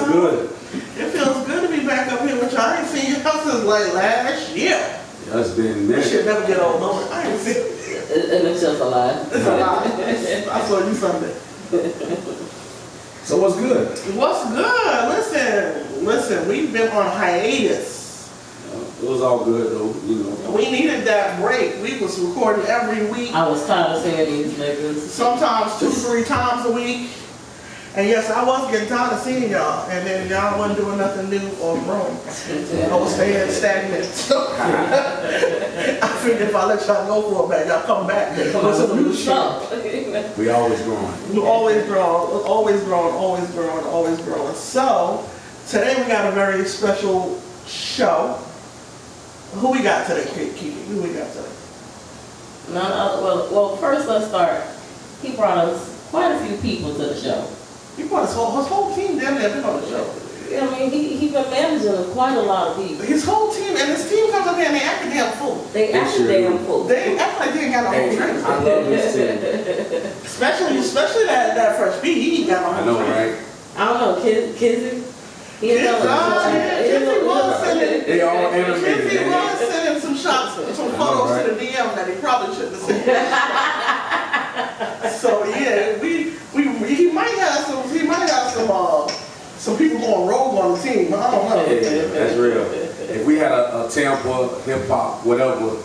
good. It feels good to be back up here with y'all. I ain't seen y'all since like last year. That's been This shit never get old, no. I ain't seen it. And it's just a lie. It's a lie. I saw you Sunday. So what's good? What's good? Listen, we've been on hiatus. It was all good though, you know. We needed that break. We was recording every week. I was tired of seeing these niggas. Sometimes 2-3 times a week. And yes, I was getting tired of seeing y'all. And then y'all wasn't doing nothing new or growing. I was staying stagnant. So I figured if I let y'all go for a minute, y'all come back with some new shit. We always growing. We always growing, always growing, always growing, always growing. So today we got a very special show. Who we got today, Kiki? Who we got today? None other. Well, first let's start. He brought us quite a few people to the show. He brought his whole team down there been on the show. I mean, he been managing quite a lot of people. His whole team, and his team comes up here and they act damn full. They act damn full. They act like they ain't got a whole train. I love this team. Especially that fresh beat, he got a whole I know, train. right? I don't know, Kizzy. Kizzy was sending. They all animated. Kizzy was sending some shots, some photos to the DM that he probably shouldn't have sent. So yeah, he might have some people going rogue on the team. I don't know. Yeah, that's real. If we had a Tampa, hip hop, whatever,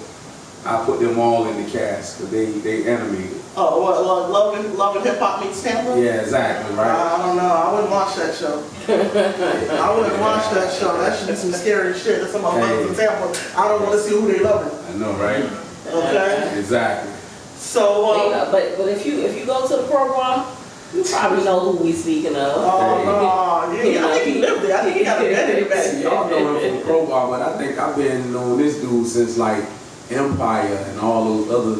I put them all in the cast because they animated. Oh, what, Love and Hip Hop meets Tampa? Yeah, exactly, right. I don't know. I wouldn't watch that show. I wouldn't watch that show. That should be some scary shit. There's some motherfuckers in Tampa. I don't want to see who they loving. I know, right? Okay. Exactly. So, but if you go to the program, you probably know who we speaking of. Oh no, yeah, I think he lived there. I think he got a bed in the back. Y'all know him from Crowbar, but I think I've been on this dude since like Empire and all those other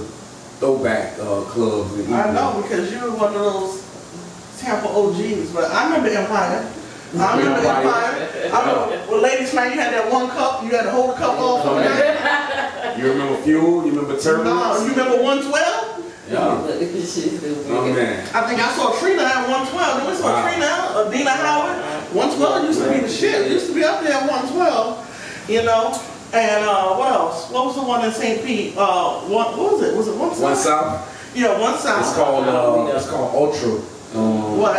throwback clubs. I know because you were one of those Tampa OGs, but I remember Empire. I remember Empire. I remember when ladies' night you had that one cup, you had to hold the cup off on that. You remember Fuel? You remember Turbulence? No, you remember 112? Yeah. Oh man. I think I saw Trina at 112. Then we saw Trina, Dina Howard. 112 used to be the shit. It used to be up there at 112, you know. And what else? What was the one in St. Pete? What was it? Was it One South? One South? Yeah, One South. It's called Ultra. What?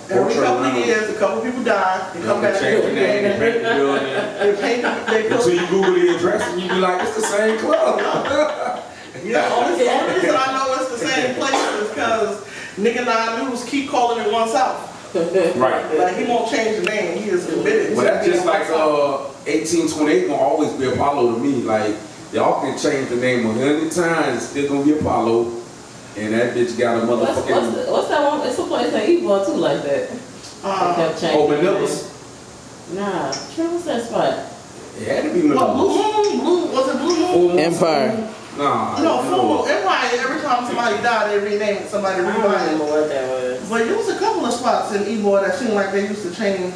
Every couple of years, a couple people die. They come back. Change the name. They paint the building. Until you Google the address and you be like, it's the same club. Yeah, only reason I know it's the same place is because nigga 9 News keep calling it One South. Right. Like he won't change the name. He is committed. But that's just like 1828 gonna always be Apollo to me. Like y'all can change the name 100 times, it's still gonna be Apollo. And that bitch got a motherfucking. What's that one? It's a place in Ebro too like that. Manila's? Nah, what's that spot? It had to be Manila's. Was it Blue Moon? Empire. Nah. No, Full Empire. Every time somebody died, they renamed it. Somebody I don't renamed remember it. what that was. But there was a couple of spots in Ebro that seemed like they used to change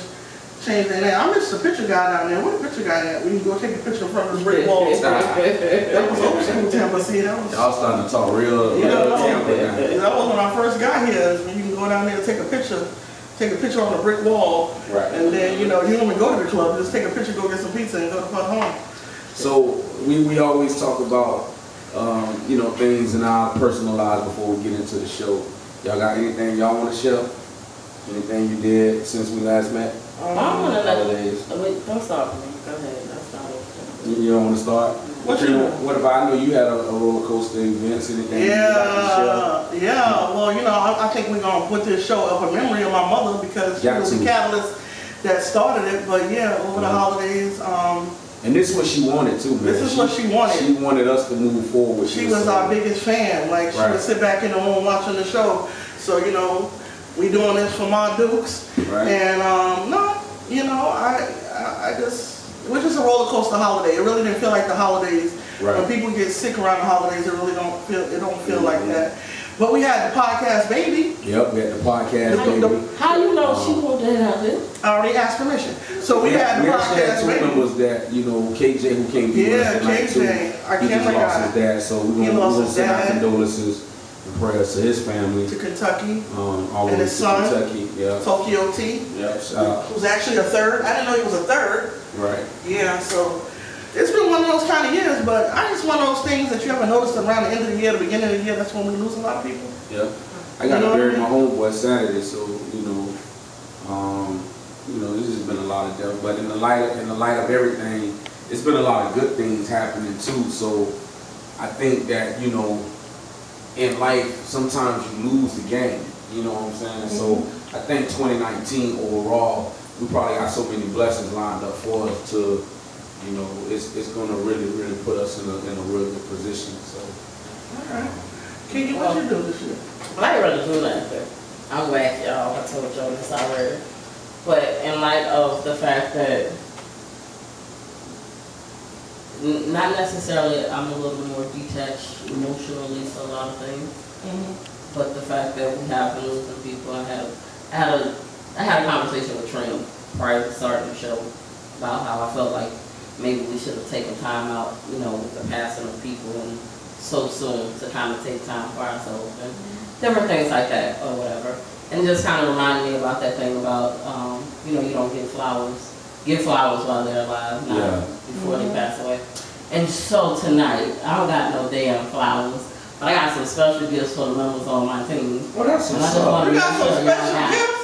their name. I missed the picture guy down there. Where the picture guy at? We can go take a picture from the brick wall. That was old school Tampa. See, that was. Y'all starting to talk real Tampa now. That was when I first got here. Is when you can go down there and take a picture on a brick wall. Right. And then you don't even go to the club. Just take a picture, go get some pizza, and go to fuck home. So we always talk about things in our personal lives before we get into the show. Y'all got anything y'all want to share? Anything you did since we last met? I want to Holidays. wait, don't start with me. Go ahead. Don't start with me. You don't want to start? What about, I know you had a roller coaster event, anything? Yeah. Well, I think we're going to put this show up in memory of my mother because she was the catalyst that started it. But yeah, over the holidays. And this is what she wanted too, man. This is what she wanted. She wanted us to move forward. She was our biggest fan. Like, she would sit back in the room watching the show. So, we doing this for my Dukes. Right. And, it was just a roller coaster holiday. It really didn't feel like the holidays. Right. When people get sick around the holidays, it really don't feel like that. But we had the podcast baby. Yep, we had the podcast baby. How you know she wanted to have it? I already asked permission. So we had the podcast baby. Was that, KJ who came to us tonight too. KJ, our he just camera lost guy. his dad, so we're going to send our condolences And prayers to his family. To Kentucky. All the And way his to son, Kentucky. Yeah. Tokyo T. Yeah. Shout out. Who's actually a third. I didn't know he was a third. Right. Yeah, so it's been one of those kind of years, but I just one of those things that you ever notice around the end of the year, the beginning of the year, that's when we lose a lot of people. Yeah. I got to bury my homeboy Saturday, so this has been a lot of death. But in the light of everything, it's been a lot of good things happening too. So I think that in life sometimes you lose the game. You know what I'm saying? So I think 2019 overall, we probably got so many blessings lined up for us to, it's gonna really put us in a real good position. So. All right. Kiki, what you do this year? I ain't really do nothing. I'm whack, y'all. I told y'all this already. But in light of the fact that, not necessarily, I'm a little bit more detached emotionally for a lot of things. But the fact that we have been losing people, I had a conversation with Trina prior to starting the show about how I felt like maybe we should have taken time out, with the passing of people and so soon to kind of take time for ourselves and different things like that or whatever. And just kind of reminded me about that thing about, you don't give flowers while they're alive, not before they pass away. And so tonight, I don't got no damn flowers, but I got some special gifts for the members on my team. Well, that's You got some special gifts?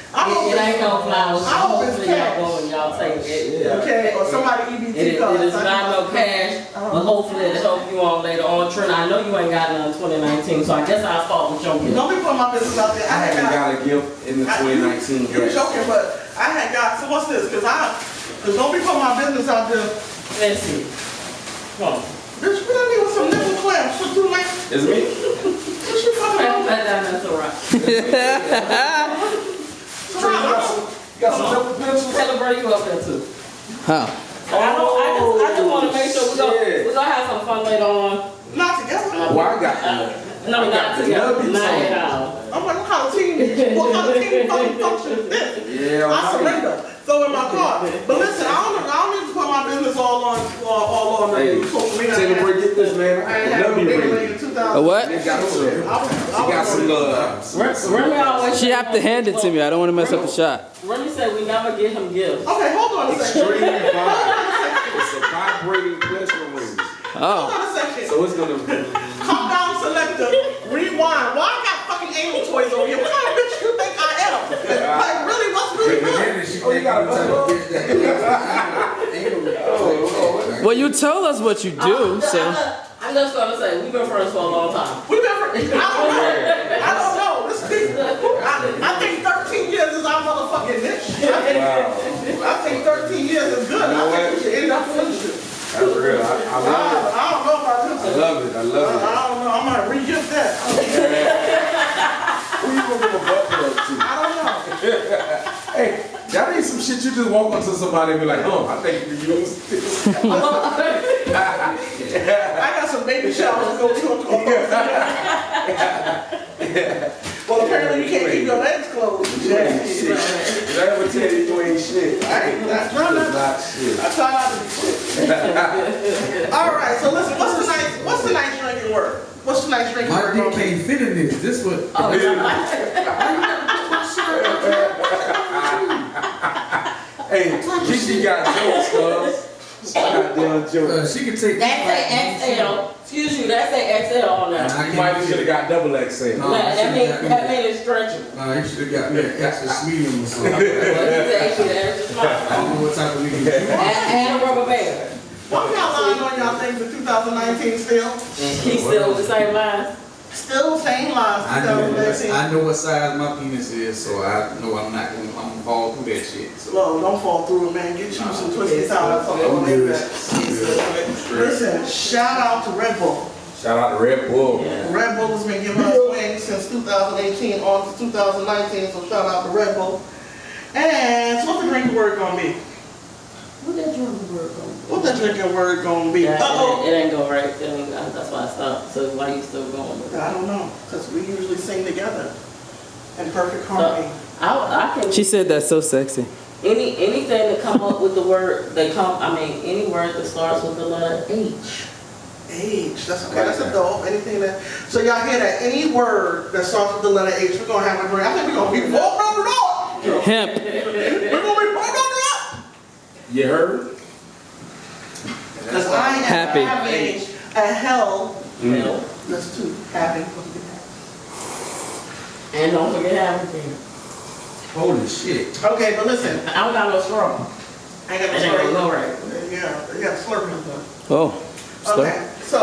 It ain't no flowers. I hope it's Hopefully y'all cash. go and y'all take it. Okay, or somebody EBT It card. is not no cash, but hopefully it'll help you on later on. Trina, I know you ain't got none in 2019, so I guess I'll fault with your gift. Don't be putting my business out there. I haven't got a gift in the 2019 You're yet. joking, but I had got, so what's this? Because don't be putting my business out there. Let's see. Come on. Bitch, we done need with some nipple clamps for too late. It's me? What you fucking on? That's all right. You got some nipple pencils? Celebrate you up there too. Huh. I just want to make sure we're gonna have some fun later on. Not together. Well, I got No, not the together. nubby Not song. at all. I'm like, what kind of team function is this? Yeah, I surrender. Throw in my car. But listen, I don't need to put my business all on Hey, social media. take a break, get this, man. I ain't had Love no you, big baby. lady in 2000. A what? She got some love. Remy always She have to hand it to me. I don't want to mess up the shot. Remy said we never get him gifts. Okay, hold on a second. Extreme vibe. It's a vibrating pleasure ring. Hold Oh. on a second. So it's gonna. Calm down, selector. Rewind. Why I got fucking anal toys over here? What kind of bitch you think I am? Like, really, what's really good? Oh, you got a Well, you told us what you do, so. I'm just gonna say we've been friends for a long time. We never. I don't know. This thing, I think 13 years is our motherfucking niche. Wow. I think 13 years is good. You know I think what? we should end up friendship. That's real. I love it. I don't know about this. I love it. I love I it. don't know. I might re-gift that. Who you gonna give a butt plug to? I don't know. Hey, that ain't some shit you just walk up to somebody and be like, oh, I think you can use this. I got some baby showers to go to. Well, apparently you can't keep your legs closed. You ain't shit. Did I ever tell you you ain't shit? I ain't not Not shit. I try not to be shit. All right, so listen, what's tonight's drinking word? What's tonight's drinking My word? dick can't fit in this. This what? Hey, Kiki got jokes, cuz. Goddamn jokes. She can take. That's a XL. Excuse you, that's a XL on there. I You might can't should have got double XL. No. That means it's stretching. Nah, you should have got me an extra medium or something. Well, he's actually extra small. I don't know what type of medium you are. And a rubber band. Why y'all lying on y'all things in 2019 still? He's still with the same lines. Still same lies, I know, 2019. I know what size my penis is, so I know I'm gonna fall through that shit. So. Well, don't fall through it, man. Get you some twisted towel. I'm good. Listen, shout out to Red Bull. Shout out to Red Bull. Yeah. Red Bull has been giving us wings since 2018 on to 2019, so shout out to Red Bull. And so what's the drinking word gonna be? What that drinking word going? What's the drinking word gonna be? Yeah, Uh-oh. it ain't go right. That's why I stopped. So why you still going with it? I don't know, because we usually sing together in perfect harmony. I can. She said that's so sexy. Anything that come up with the word any word that starts with the letter H. H. That's okay. That's a dope. Anything that. So y'all hear that? Any word that starts with the letter H, we're gonna have a break. I think we're gonna be more on it all. Hemp. We're gonna be more on it all. You heard? Because I am Happy. having a hell. No. That's two. Happy. And don't forget everything. Holy shit. Okay, but listen. I don't got no straw. I ain't got And no they gonna slurpee. go right. Yeah, you got a slurpee. Oh. Okay, so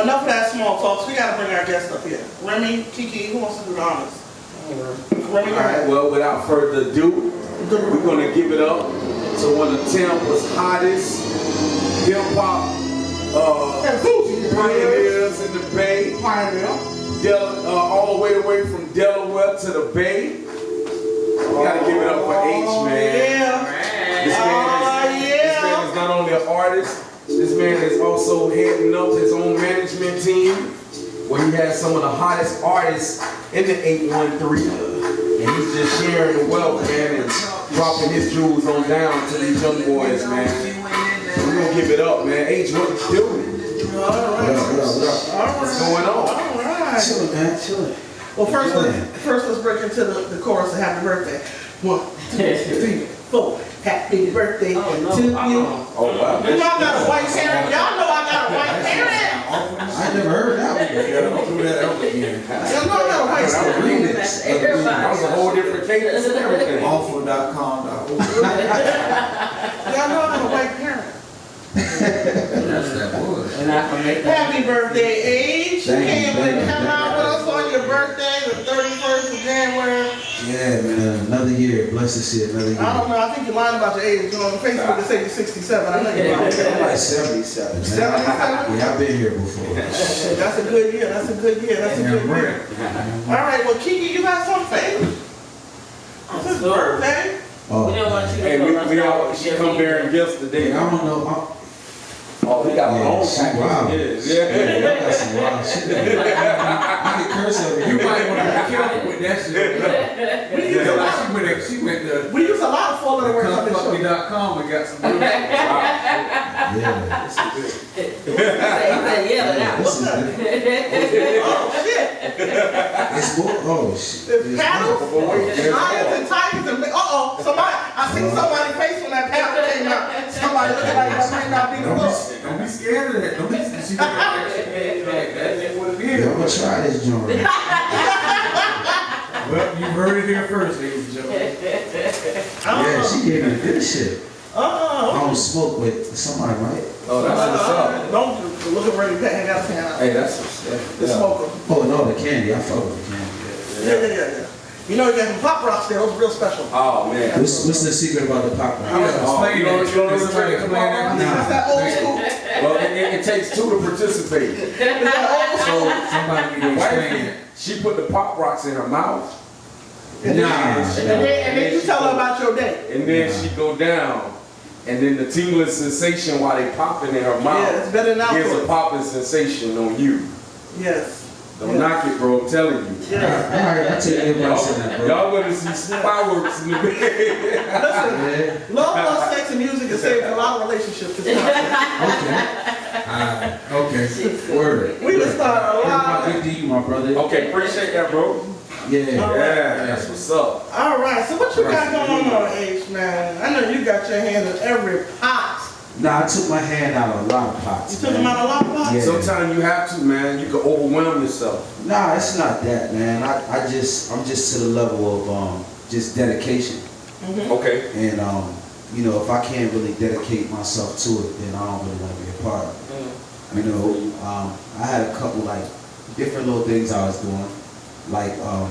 enough of that small talk. So we gotta bring our guest up here. Remy, Kiki, who wants to do the honors? Remy, go All right, ahead. well, without further ado, we're going to give it up to one of Tampa's hottest hip-hop pioneers in the Bay. All the way from Delaware to the Bay. We got to give it up for Aych, man. Yeah. This man is not only an artist, this man is also heading up his own management team, where he has some of the hottest artists in the 813. And he's just sharing the wealth, man, and dropping his jewels on down to these young boys, man. So we're gonna give it up, man. Aych, what you doing? All right. What's going on? All right. Chilling, man, chilling. Well, first let's break into the chorus of Happy Birthday. 1, 2, 3, 4. Happy birthday to you. Oh, wow. You know I got a white parent. Y'all know I got a white parent. I never heard that one. Yeah, don't do that ever again. Y'all know I got a white parent. That's everybody. That was a whole different cadence and everything. Awful.com. Y'all know I got a white parent. That's that wood. And I can make that. Happy birthday, Aych. You came and come out with us on your birthday, the 31st of January. Yeah, man, another year. Bless this year, another year. I don't know, I think you're lying about your age. You know, on Facebook they say you're 67. I know you're lying. I'm like 77, man. 77? Yeah, I've been here before. Shit, that's a good year. That's a good year. That's a good year. All right, well, Kiki, you got something? It's his birthday. We Oh, don't want you to Hey, go. we all, she come bearing gifts today. I don't know. Oh, we got Yeah, our own she wild. package. Yeah, Yeah. y'all got some wild shit. I can curse over You here. might want to be careful with that shit. She went to We use a lot of four-letter words on this show. Comfortly.com and got some good Yeah, Yeah, this is different. Oh, shit. It's more. Oh, shit. There's paddles, There's lions more. and tigers and... somebody... I seen somebody's face when that paddle came out. Somebody looking like that might not be the book. Don't be scared of that. Don't be she that's what it Yeah, is. I'm gonna try this joint. Well, you heard it here first, ladies and gentlemen. Yeah, she gave me good shit. I Uh-oh. don't smoke with somebody, right? Oh, that's what's up. Don't look at Ready Pat. Hang out his hand out. Hey, that's what's up. The smoker. Oh no, the candy. I fuck with the candy. Yeah. You know, you got some pop rocks there. Those real special. Oh, man. What's the secret about the pop rock? Explain that. Somebody explain that. That's that old school. Well, it takes two to participate. Is that old school? Somebody need to explain it. She put the pop rocks in her mouth, And then you tell her about your day. and then she go down, and then the tingling sensation while they popping in her mouth Yeah, it's better than gives a alcohol. popping sensation on you. Yes. Don't knock it, bro. I'm telling you. Yeah. I take advice on that, bro. Y'all gonna see fireworks in the bed. Listen, love, love, sex, and music has saved a lot of relationships. This time. Okay. Word. We just started a lot. Good to you, my brother. Okay, appreciate that, bro. Yeah. Yeah, that's what's up. All right, so what you got going on, Aych, man? I know you got your hand in every pot. Nah, I took my hand out of a lot of pots. You took them out a lot of pots? Yeah. Sometimes you have to, man. You can overwhelm yourself. Nah, it's not that, man. I'm just to the level of just dedication. Okay. And you know, if I can't really dedicate myself to it, then I don't really want to be a part of it. You know, I had a couple like different little things I was doing, like the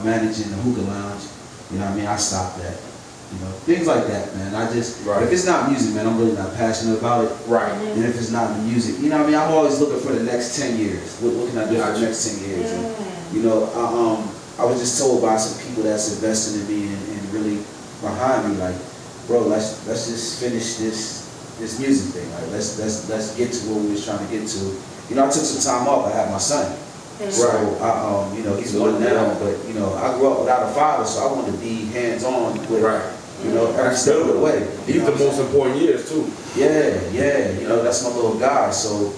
managing the hookah lounge. You know what I mean? I stopped that. You know, things like that, man. If it's not music, man, I'm really not passionate about it. Right. And if it's not the music, you know what I mean? I'm always looking for the next 10 years. What can I do for the next 10 years? And, you know, I was just told by some people that's investing in me and really behind me, like, bro, let's just finish this music thing. Like, let's get to where we was trying to get to. You know, I took some time off. I had my son. So, you know, he's one now, but, you know, I grew up without a father, so I wanted to be hands-on with You know, every step of the way. These the most important years too. Yeah, you know, that's my little guy. So,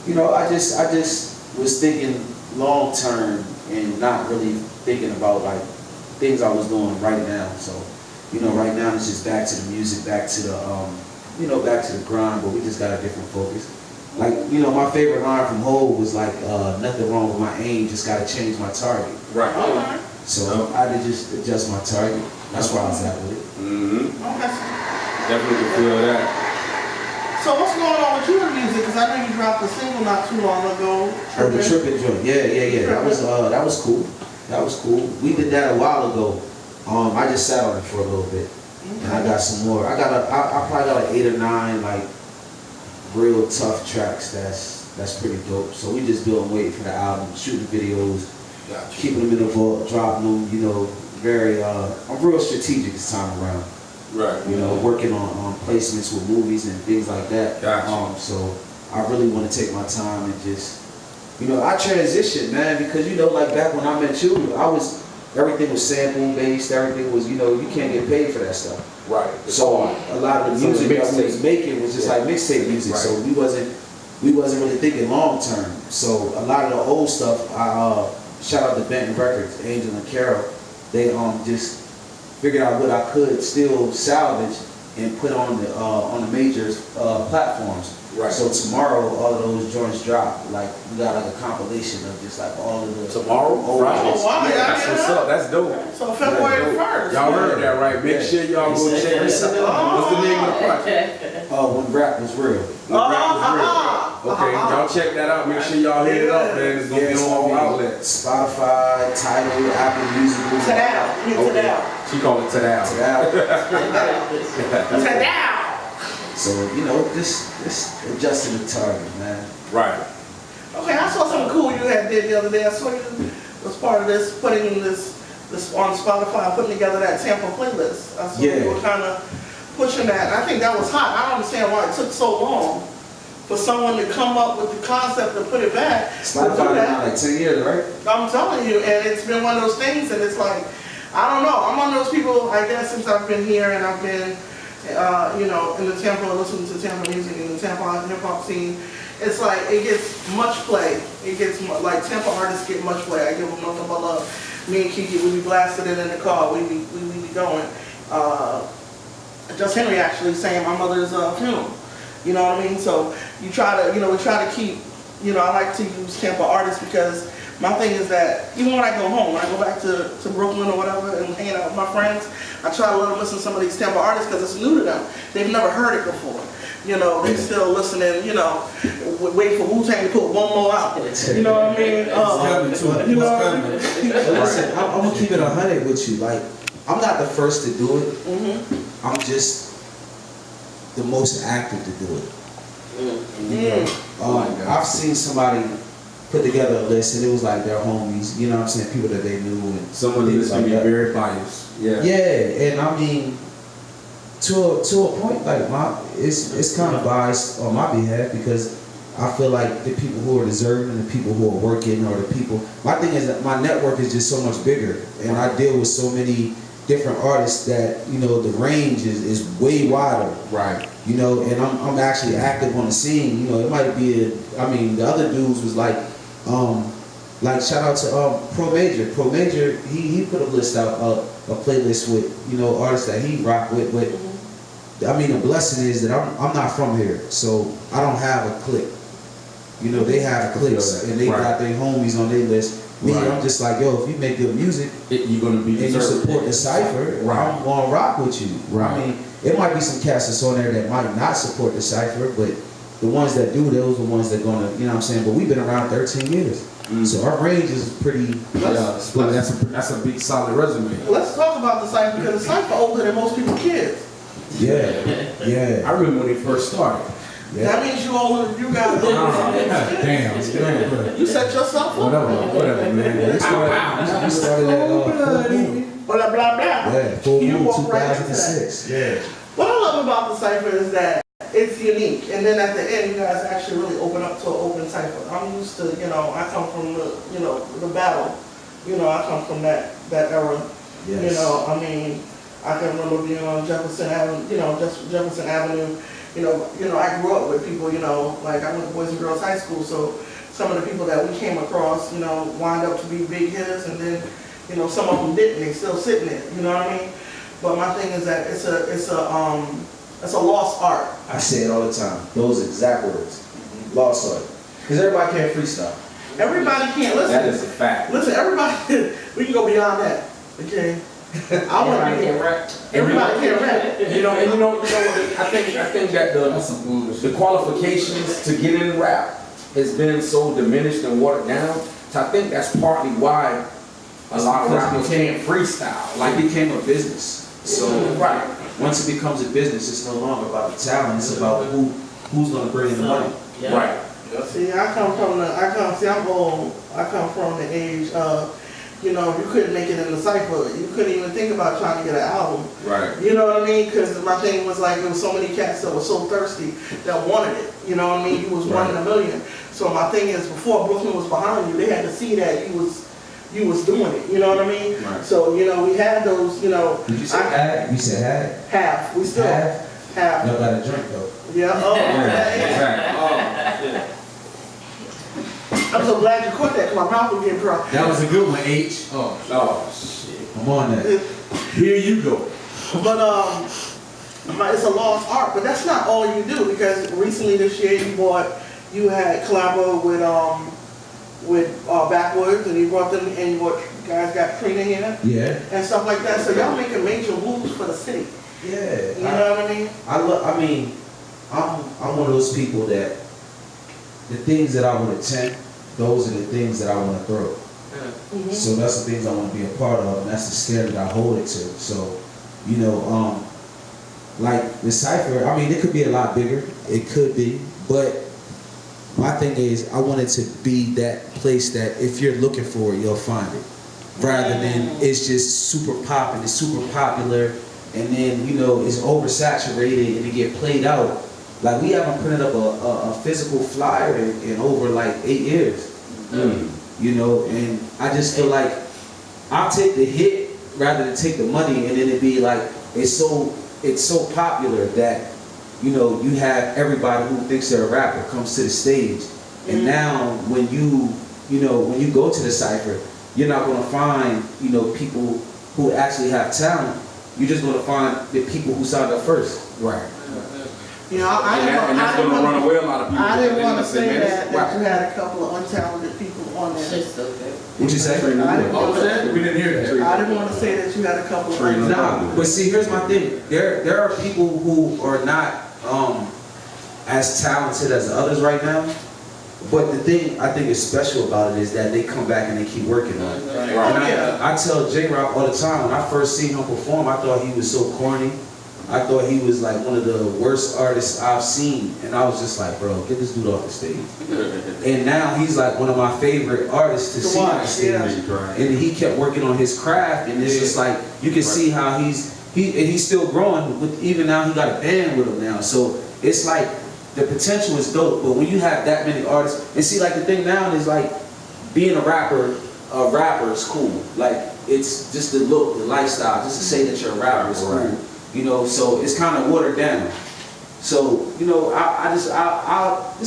you know, I just was thinking long term and not really thinking about like things I was doing right now. So, you know, right now it's just back to the music, back to the, you know, back to the grind, but we just got a different focus. Like, you know, my favorite line from Hov was like, nothing wrong with my aim, just gotta change my target. Right. So I had to just adjust my target. That's where I was at with it. Definitely can feel that. So what's going on with you in music? Because I know you dropped a single not too long ago. Oh, the Trippin' joint. Yeah. That was cool. That was cool. We did that a while ago. I just sat on it for a little bit. And I got some more. I probably got like 8 or 9 like real tough tracks that's pretty dope. So we just building, waiting for the album, shooting videos, keeping them in the vault, dropping them, you know, very I'm real strategic this time around. Right. You know, working on placements with movies and things like that. Gotcha. So I really want to take my time and just, you know, I transitioned, man, because, you know, like back when I met you, everything was sample based, everything was, you know, you can't get paid for that stuff. Right. So a lot of the music that we was making was just like mixtape music. Right. So we wasn't really thinking long term. So a lot of the old stuff, shout out to Benton Records, Angel and Carol, they just figured out what I could still salvage and put on the major platforms. Right. So tomorrow, all of those joints drop. Like we got like a compilation of just like all of the Tomorrow? Right. Oh, wow, That's what's up. That's dope. So February 1st. Y'all heard that right? Make sure y'all go check this out. What's the name of the project? When rap was real. When rap was real. Okay, y'all check that out. Make sure y'all hit it up, man. It's gonna be on all outlets. Spotify, Tidal, Apple Music. Tadal. She called it Tadal. Tadal. So, you know, just adjusting the target, man. Right. Okay, I saw something cool you had did the other day. I saw you was part of this, putting this on Spotify, putting together that Tampa playlist. I saw you were kind of pushing that. I think that was hot. I don't understand why it took so long for someone to come up with the concept to put it back. Spotify been out like 10 years, right? I'm telling you, and it's been one of those things, and it's like, I don't know. I'm one of those people, I guess, since I've been here and I've been, you know, in the Tampa, listening to Tampa music and the Tampa hip hop scene. It's like, it gets much play. It gets, like, Tampa artists get much play. I give them nothing but love. Me and Kiki, we be blasting it in the car. We be going. Just Henry actually saying my mother's funeral. You know what I mean? So you try to, you know, we try to keep, you know, I like to use Tampa artists because my thing is that even when I go home, when I go back to Brooklyn or whatever and hang out with my friends, I try to let them listen to some of these Tampa artists because it's new to them. They've never heard it before. You know, they still listening, you know, wait for Wu-Tang to put one more out. You know what I mean? You know what I mean? Listen, I'm going to keep it 100 with you. Like, I'm not the first to do it. I'm just the most active to do it. I've seen somebody put together a list and it was like their homies, you know what I'm saying, people that they knew. And someone that's going to be very biased. Yeah. Yeah, and I mean, to a point, like it's kind of biased on my behalf because I feel like the people who are deserving and the people who are working or the people, my thing is that my network is just so much bigger and I deal with so many different artists that, you know, the range is way wider. Right. You know, and I'm actually active on the scene. You know, it might be I mean, the other dudes was like shout out to Pro Major. Pro Major, he put a list out, a playlist with, you know, artists that he rock with. But I mean, the blessing is that I'm not from here, so I don't have a clique. You know, they have cliques and they got their homies on their list. Me, I'm just like, yo, if you make good music, you're gonna be and you support the cipher, I'm gonna rock with you. I mean, it might be some cats that's on there that might not support the cipher, but the ones that do, those are the ones that gonna, you know what I'm saying? But we've been around 13 years. So our range is pretty that's a big solid resume. Let's talk about the cipher because the cipher older than most people's kids. Yeah. I remember when they first started. Yeah. That means you older than you guys. Damn. You set yourself up. Whatever, man. We started at Full Moon. Blah, blah, blah. Yeah, Full You Moon walk right 2006. Yeah. What I love about the cipher is that it's unique, and then at the end, you guys actually really open up to an open cipher. I'm used to, you know, I come from the, you know, the battle. You know, I come from that era. Yes. You know, I mean, I can remember being on Jefferson Avenue, Jefferson Avenue. I grew up with people, like I went to Boys and Girls High School, so some of the people that we came across, wind up to be big hitters, and then, some of them didn't. They still sitting there. You know what I mean? But my thing is that it's a lost art. I say it all the time. Those exact words. Lost art. Because everybody can't freestyle. Everybody can't listen. That is a fact. Listen, everybody. We can go beyond that. Okay. I want to rap. Everybody can't rap. I think that the qualifications to get in rap has been so diminished and watered down. So I think that's partly why a lot of rappers can't freestyle. Like it became a business. So right. Once it becomes a business, it's no longer about the talent. It's about who's going to bring in the money. Yeah. Right. See, I'm old. I come from the age of, you couldn't make it in the cypher. You couldn't even think about trying to get an album. Right. You know what I mean? Because my thing was like, there was so many cats that were so thirsty that wanted it. You know what I mean? You was one in a million. So my thing is, before Brooklyn was behind you, they had to see that you was doing it. You know what I mean? Right. So, we had those, Did you say had? You said had? half. We still half. Y'all got a drink though. Yeah. Oh, Exactly. I'm so glad you caught that because my mouth was getting dry. That was a good one, H. Oh shit. I'm on that. Here you go. But it's a lost art. But that's not all you do, because recently this year you had collaborated with Backwoods, and you brought them, and you guys got Trina here Yeah. and stuff like that. So y'all making major moves for the city. Yeah. You know what I mean? I'm one of those people that the things that I want to attempt, those are the things that I want to throw. Mm-hmm. So that's the things I want to be a part of, and that's the standard I hold it to. So, like the cipher, it could be a lot bigger. It could be, but my thing is, I want it to be that place that if you're looking for it, you'll find it. Rather than it's just super popping, it's super popular, and then it's oversaturated and it get played out. Like we haven't printed up a physical flyer in over like 8 years. And I just feel like I'll take the hit rather than take the money, and then it be like it's so popular that you have everybody who thinks they're a rapper comes to the stage, and now when you go to the cypher, you're not gonna find people who actually have talent. You're just gonna find the people who signed up first. Right. I that's going to run away a lot of people. I didn't want to say that Right. you had a couple of untalented people on there. Shit's so good. What'd you say? We didn't hear that. I didn't want to say that you had a couple of untalented. Nah, but see, here's my thing. There are people who are not as talented as the others right now. But the thing I think is special about it is that they come back and they keep working on it. Right. And I tell J-Rock all the time, when I first seen him perform, I thought he was so corny. I thought he was like one of the worst artists I've seen. And I was just like, bro, get this dude off the stage. And now he's like one of my favorite artists to see on the stage. Yeah. And he kept working on his craft, and it's just like, you can see how he's still growing. Even now he got a band with him now. So it's like, the potential is dope, but when you have that many artists, and see, like the thing now is like, being a rapper is cool. Like, it's just the look, the lifestyle, just to say that you're a rapper is cool. So it's kind of watered down. So, it's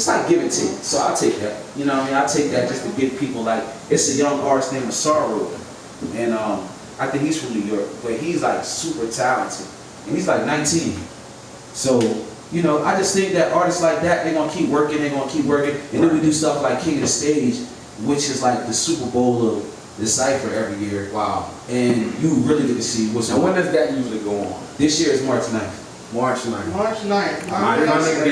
like give and take. So I'll take that. I'll take that just to give people like, it's a young artist named Asaro. And I think he's from New York, but he's like super talented. And he's like 19. So, I just think that artists like that, they're going to keep working, and then we do stuff like King of the Stage, which is like the Super Bowl of the Cypher every year. Wow. And you really get to see what's Now, when does that usually go on? This year is March 9th. March 9th. March 9th. Iconic day.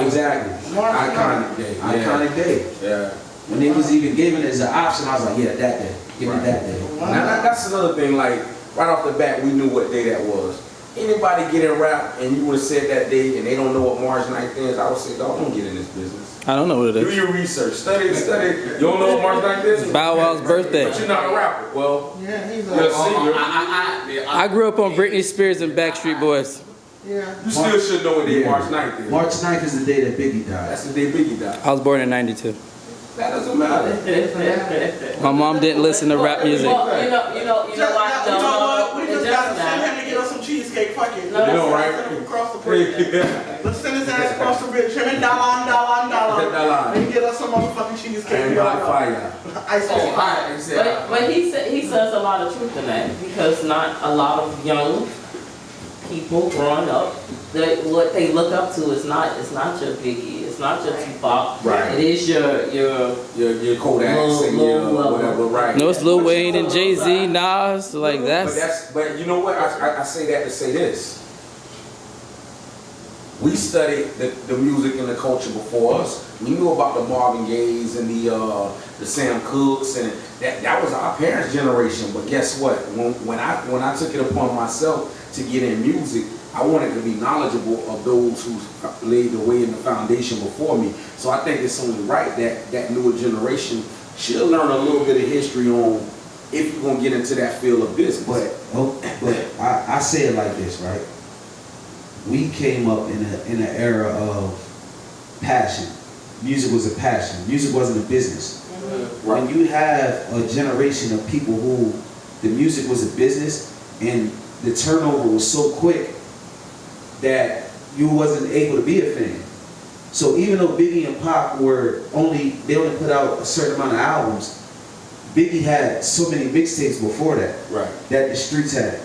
Exactly. March Iconic day. Iconic day. Yeah. When they was even given it as an option, I was like, yeah, that day. Give me that day. Now, that's another thing, like, right off the bat, we knew what day that was. Anybody get in rap and you would have said that day and they don't know what March 9th is, I would say, dog, don't get in this business. I don't know what it Do is. your research. Study. You don't know what March 9th is? Bow Wow's birthday. But you're not a rapper. Well, Yeah, he's you're a singer. I grew up on Britney Spears and Backstreet Boys. yeah. You still should know what day Yeah. March 9th is. March 9th is the day that Biggie died. That's the day Biggie died. I was born in '92. That doesn't matter. My mom didn't listen to rap music. Well, you know what? We just got to send him to get us some cheesecake, fuck it. No, You know, Let's right? send him across the bridge. Let's send his ass across the bridge. Him and Dalan. Dalan. And get us some motherfucking cheesecake. And hot fire. Ice Oh, cream. hi, exactly. But he says a lot of truth in that, because not a lot of young people growing up, what they look up to is not your Biggie, it's not your Tupac, Right. it is your Kodaks and your whatever, right? No, it's Lil Wayne and Jay-Z, Nas, like But you know what? I say that to say this. We studied the music and the culture before us. We knew about the Marvin Gayes and the Sam Cookes, and that was our parents' generation. But guess what? When I took it upon myself to get in music, I wanted to be knowledgeable of those who laid the way in the foundation before me. So I think it's only right that newer generation should learn a little bit of history on, if you're gonna get into that field of business. But I say it like this, right? We came up in an era of passion. Music was a passion. Music wasn't a business. Mm-hmm. When you have a generation of people who the music was a business and the turnover was so quick that you wasn't able to be a fan. So even though Biggie and Pac they only put out a certain amount of albums, Biggie had so many mixtapes before that, Right. that the streets had.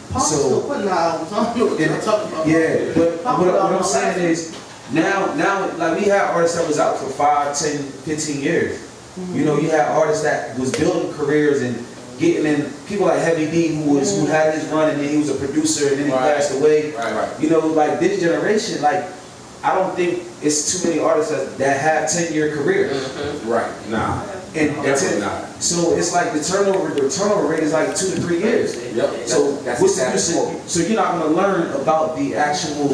Paul's still putting albums. I don't know what you're talking about. Yeah, but what I'm saying is, now, like we had artists that was out for 5, 10, 15 years. You know, you had artists that was building careers and getting in, people like Heavy D who had his run and then he was a producer and then he passed away. Right. You know, like this generation, like I don't think it's too many artists that have 10-year careers. Right. Nah. And Definitely not. so it's like the turnover rate is like 2 to 3 years. Yep. So that's what's the status use? quo. So you're not gonna learn about the actual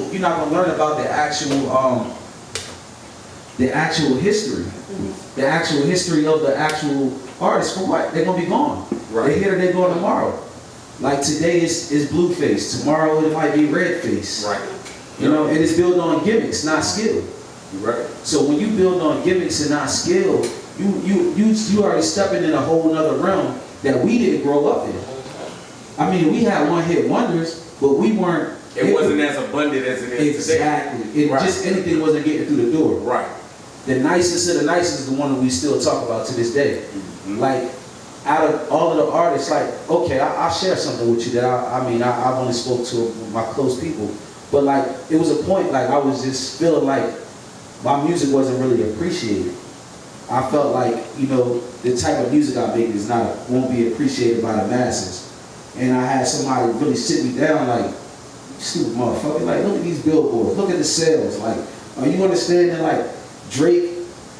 history. The actual history of the actual artist. For what? They're gonna be gone. Right. They're here, they're gone tomorrow. Like today is Blueface, tomorrow it might be Redface. Right. You know, and it's built on gimmicks, not skill. Right. So when you build on gimmicks and not skill, you already stepping in a whole nother realm that we didn't grow up in. I mean, we had one-hit wonders, but we weren't. It wasn't as abundant as it is today. Exactly. Just anything wasn't getting through the door. Right. The nicest of the nicest is the one that we still talk about to this day. Like, out of all of the artists, like, okay, I'll share something with you that I've only spoke to my close people, but like, it was a point, like, I was just feeling like my music wasn't really appreciated. I felt like, you know, the type of music I make won't be appreciated by the masses. And I had somebody really sit me down like, stupid motherfucker, like, look at these billboards, look at the sales, like, are you understanding, like, Drake,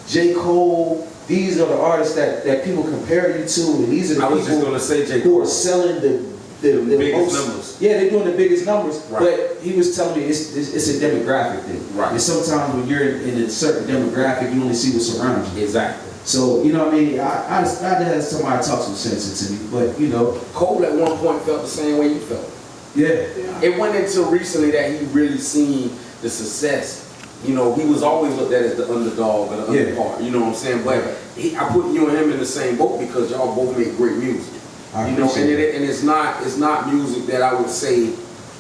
J. Cole, these are the artists that people compare you to, and these are the I was just people gonna say J. who Cole. are selling the biggest most, numbers. Yeah, they're doing the biggest numbers. Right. But he was telling me it's a demographic thing. Right. And sometimes when you're in a certain demographic, you only see what's around you. Exactly. So, you know what I mean? I had somebody talk some sense into me, but you know. Cole at one point felt the same way you felt. Yeah. It wasn't until recently that he really seen the success. You know, he was always looked at as the underdog or the underpart. You know what I'm saying? But I put you and him in the same boat because y'all both make great music. You know, and it's not music that I would say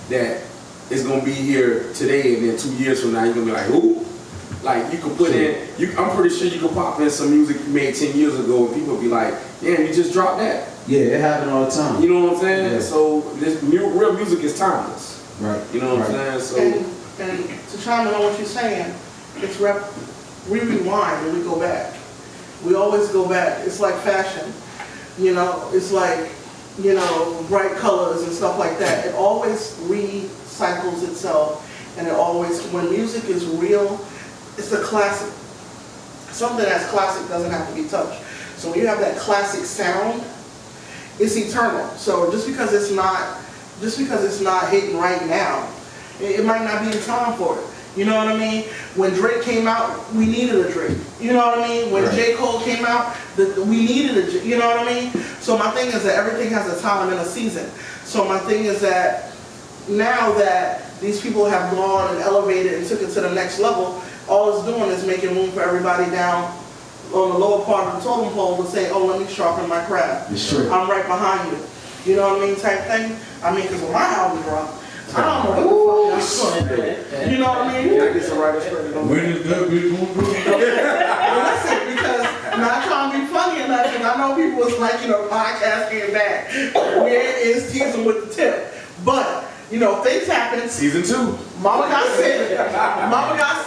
that is gonna be here today and then 2 years from now you're gonna be like, who? Like you can put I'm pretty sure you can pop in some music you made 10 years ago and people be like, damn, you just dropped that. Yeah, it happened all the time. You know what I'm saying? Yeah. So this real music is timeless. Right. You know what I'm saying? So And to chime in on what you're saying, it's we rewind and we go back. We always go back. It's like fashion. You know, it's like, you know, bright colors and stuff like that. It always recycles itself, and it always, when music is real, it's a classic. Something that's classic doesn't have to be touched. So when you have that classic sound, it's eternal. So just because it's not hitting right now, it might not be in time for it. You know what I mean? When Drake came out, we needed a Drake. You know what I mean? When J. Cole came out, we needed a, you know what I mean? So my thing is that everything has a time and a season. So my thing is that now that these people have gone and elevated and took it to the next level, all it's doing is making room for everybody down on the lower part of the totem pole to say, oh, let me sharpen my craft. It's true. I'm right behind you. You know what I mean? Type thing. I mean, because when my album dropped, I don't know what the fuck y'all doing. You know what I mean? Can I get some writers credit on When is good, we gonna do it. Listen, because not trying to be funny or nothing, I know people was like, podcast getting back. Where is teasing with the tip? But, things happen. Season 2. Mama got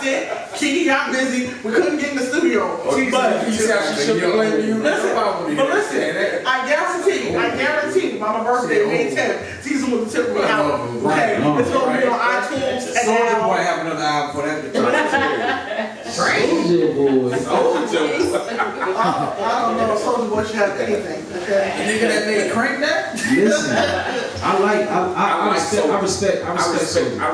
sick. Kiki got busy. We couldn't get in the studio. But should be blaming you. listen, I guarantee by my birthday, May 10th, season with the tip will be out. Okay, it's gonna be on iTunes. Soulja Boy have another album for that. Soulja Boy. I don't know if Soulja Boy should have anything. Okay. Nigga that made Crank that? Listen, I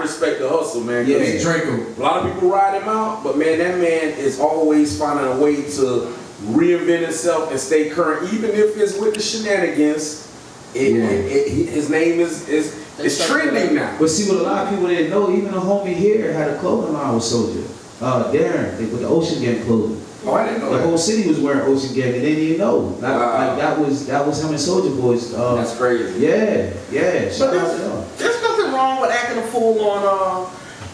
respect the hustle, man. Yeah. Big Draco. A lot of people ride him out, but man, that man is always finding a way to reinvent himself and stay current, even if it's with the shenanigans. His name is trending now. But see, what a lot of people didn't know, even a homie here had a clothing line with Soulja. Darren, with the Ocean Gang clothing. Oh, I didn't know The that. whole city was wearing Ocean Gang, and they didn't even know. Like that was him and Soulja Boys. That's crazy. Yeah. But there's nothing wrong with acting a fool on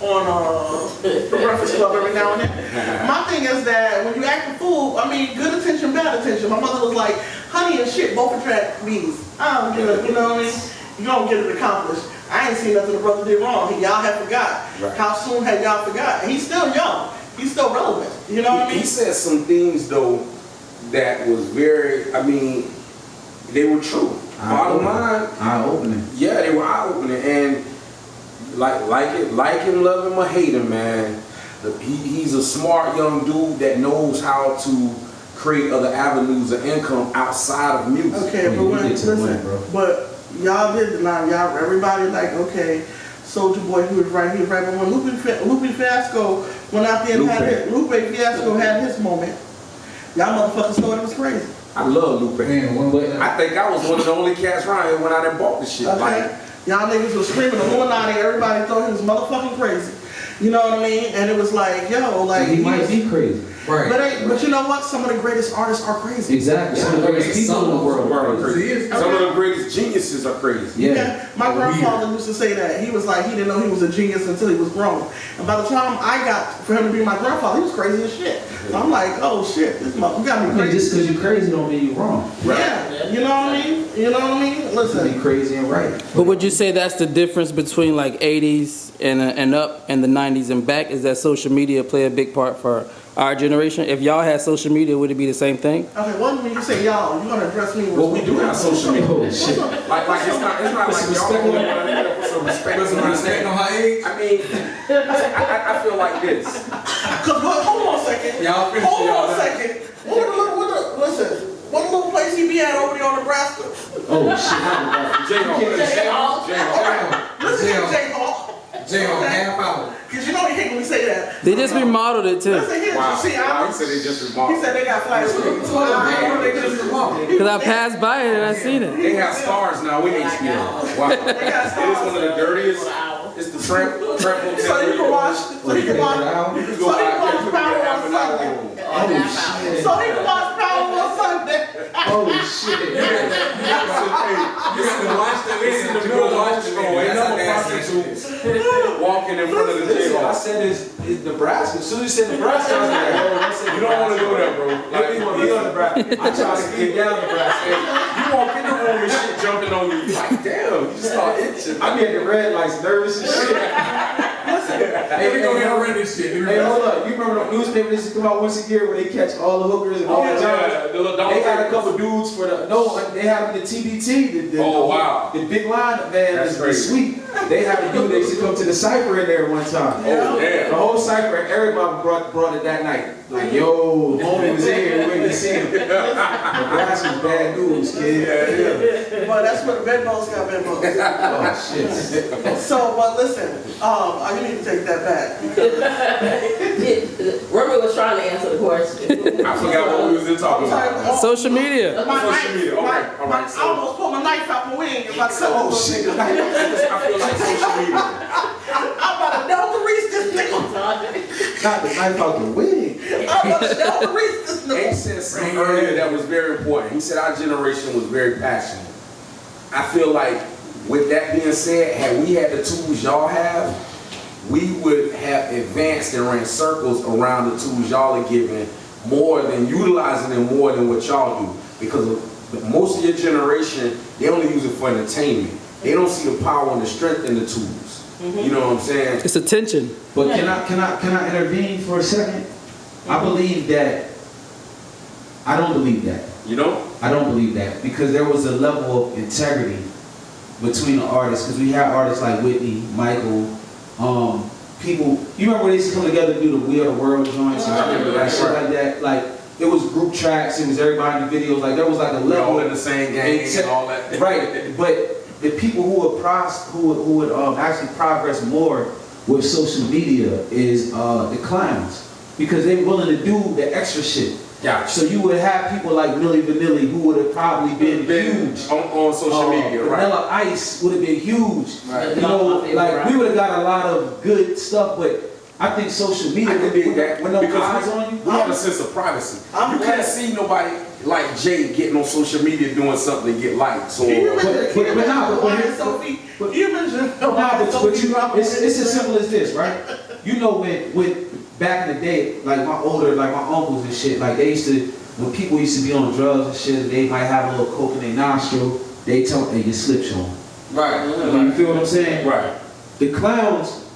the Breakfast Club every now and then. My thing is that when you act a fool, good attention, bad attention. My mother was like, honey and shit both attract bees. I don't get it, you know what I mean? You don't get it accomplished. I ain't seen nothing the brother did wrong. Y'all have forgot. Right. How soon have y'all forgot? And he's still young. He's still relevant. You know what I mean? He said some things though that was very, they were true. Bottom line, eye-opening. yeah, they were eye-opening, and like him, love him or hate him, man. He's a smart young dude that knows how to create other avenues of income outside of music. Okay, but y'all did deny everybody okay, Soulja Boy, he was right. But when Lupe Fiasco went out there and had his moment, y'all motherfuckers thought it was crazy. I love Lupe. Man, I think I was one of the only cats around here when I done bought this shit. Okay. Y'all niggas was screaming Illuminati. Everybody thought he was motherfucking crazy. You know what I mean? And it was like, He might be crazy. right. But you know what? Some of the greatest artists are crazy. Exactly. Some of the greatest people in the world are crazy. Some of the greatest geniuses are crazy. Yeah. My grandfather used to say that. He was like, he didn't know he was a genius until he was grown. And by the time I got for him to be my grandfather, he was crazy as shit. So I'm like, oh shit, this motherfucker got me crazy. Just because you're crazy don't mean you're wrong. Yeah. You know what I mean? Listen. Be crazy and right. But would you say that's the difference between like 80s and up and the 90s and back? Is that social media play a big part for our generation? If y'all had social media, would it be the same thing? Okay, when you say y'all, you're gonna address me with Well, we do have social media. Oh shit. Like it's not like y'all want some respect. Respect on her age. I feel like this. Cause hold on a second. Y'all finish Hold y'all on a done. second. Listen. What little place he be at over there on Nebraska? Oh shit. J-Hawk. Listen to J-Hawk. Jail half hour. Cause you know he hate when we say that. They just remodeled it too. Listen here, Wow. see, He said they just he remarked. said they got flash screens. Because I passed by it and I seen it. They have stars now with HBO. Wow. It is one of the dirtiest. It's the Tramp Hotel. So you can watch. So you can watch. You can go out there and Power half on an hour. Sunday. Oh shit. So he can watch Power on Sunday. Oh shit. Listen to Bill Armstrong. Ain't no prostitutes walking in front of the Listen, I J-Hawk. said it's Nebraska. As soon as you said Nebraska, I was like, You don't want to go there, bro. Like, you want to be on Nebraska. I try to get down Nebraska. You walk in the room and shit jumping on you. You like, damn, you just start itching. I be at the red lights, nervous and shit. Hey, we gonna get rid of this shit. Hey, hold up. You remember the newspaper used to come out once a year where they catch all the hookers and all the jobs? The little dog. They had a couple dudes for they had the TBT. Wow. The big line, man, That's the crazy. suite. They had a dude, they used to come to the cypher in there one time. Oh, damn. The whole cypher, everybody brought it that night. Like, yo, homie was in here, we waiting to see him. Nebraska's bad news, kid. But that's where the bedbugs got bedbugs. Oh, shit. So, but listen, I need to take that back because Remy was trying to answer the question. I forgot what we was in talking about. Social media. My Social knife, media, okay, all right, I almost pulled my knife out my wing if I said, Oh, shit. I feel like social media. I'm about to Delta Reese this nigga. Got the knife out the wig. I'm about to Delta Reese this Aych nigga. said something earlier that was very important. He said our generation was very passionate. I feel like with that being said, had we had the tools y'all have, we would have advanced and ran circles around the tools y'all are giving more than utilizing them more than what y'all do. Because most of your generation, they only use it for entertainment. They don't see the power and the strength in the tools. You know what I'm saying? It's attention. But can I intervene for a second? I believe that. I don't believe that. You know? I don't believe that because there was a level of integrity between the artists. Because we had artists like Whitney, Michael, people. You remember when they used to come together to do the We Are the World joints and shit like that? Like it was group tracks. It was everybody in the videos. Like there was like a level. All in the same gang and all that. Right, but the people who would actually progress more with social media is the clowns because they're willing to do the extra shit. Gotcha. So you would have people like Milli Vanilli who would have probably been huge on social media, right? Vanilla Ice would have been huge. Right. You know, like we would have got a lot of good stuff, but I think social media I can dig that when no because eyes on you. we have a sense of privacy. I'm You glad- can't see nobody like Jay getting on social media doing something to get likes or. Can you imagine but Sophie? Can you imagine but Sophie you, dropping it's as simple as this, right? You know, when back in the day, like my uncles and shit, like they used to, when people used to be on drugs and shit, they might have a little coke in their nostril, they tell them, hey, your slip's on. Right. You feel what I'm saying? Right. The clowns,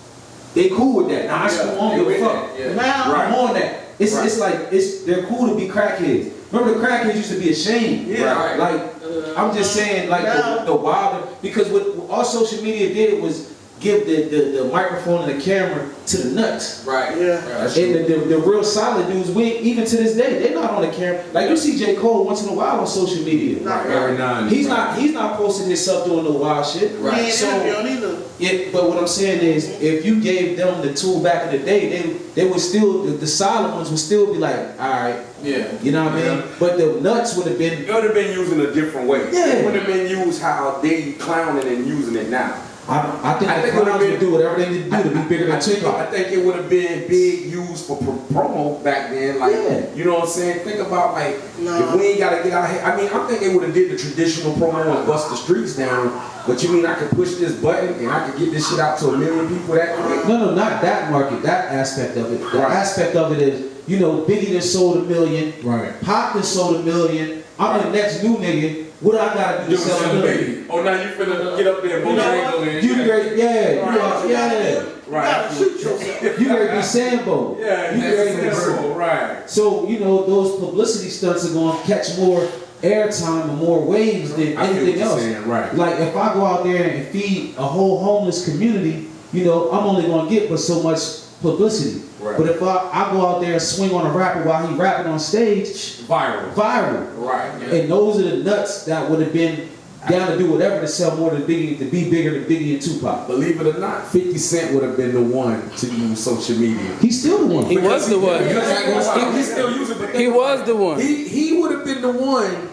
they cool with that. Now I still don't give a fuck. Yeah. Now, I'm on that. It's they're cool to be crackheads. Remember the crackheads used to be ashamed. Yeah. Right. Like I'm just saying, like the wilder, because what all social media did was give the microphone and the camera to the nuts. Right. Yeah. And the real solid dudes, even to this day, they're not on the camera. Like you see J. Cole once in a while on social media. Not Every now and He's then. not posting himself doing no wild shit. We ain't So interviewing either. but what I'm saying is, if you gave them the tool back in the day, they would still the solid ones would still be like, all right, Yeah. you know what I mean? But the nuts would have been. It would have been used in a different way. Yeah. It would have been used how they clowning and using it now. I think I the think it would've clowns been- would do whatever they need to do to be bigger than I Tupac. think it would have been big used for promo back then. Like, Yeah. you know what I'm saying? Think about like, No. if we ain't got to get out here. I mean, I think they would have did the traditional promo and bust the streets down. But you mean I could push this button and I could get this shit out to 1 million people that quick? No, not that market, that aspect of it. The Right. aspect of it is, you know, Biggie done sold 1 million, Right. Pop done sold 1 million. I'm the next new nigga. What I gotta do to sell 1 million? Oh, now you finna get up there and You know Bojangle what? and You great, yeah, you Right. are, yeah. You gotta shoot yourself. You gotta be Sambo. Yeah, You gotta be that's Bird. so right. So, you know, those publicity stunts are gonna catch more airtime and more waves than I feel what anything you're else. saying, right. Like if I go out there and feed a whole homeless community, you know, I'm only gonna get but so much publicity. Right. But if I go out there and swing on a rapper while he rapping on stage, Viral. viral. Right. Yeah. And those are the nuts that would have been down to do whatever to sell more than Biggie, to be bigger than Biggie and Tupac. Believe it or not, 50 Cent would have been the one to use social media. He's still the one. He was the one. He still using it, but He was the one. He would have been the one,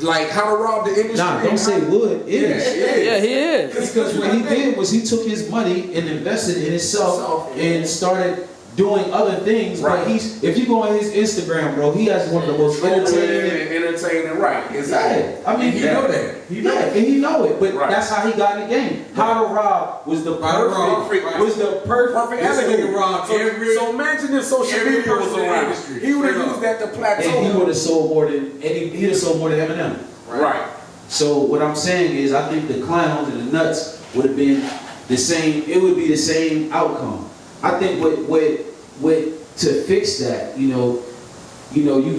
like how to rob the industry. Nah, don't say would. It is. Yeah, he is. Because what he did was he took his money and invested in himself and started doing other things. Right. But if you go on his Instagram, bro, he has one of the most entertaining, right? Exactly. Yeah, I mean, He know that. He know and he know it. But Right. that's how he got in the game. How to rob was the perfect. Right. Was the perfect. Perfect rob every- So imagine if social every media was person in the around. industry. He would have Straight used that to plateau. And he would have sold more than. And he'd have sold more than Eminem. Right. So what I'm saying is, I think the clowns and the nuts would have been the same. It would be the same outcome. I think to fix that, you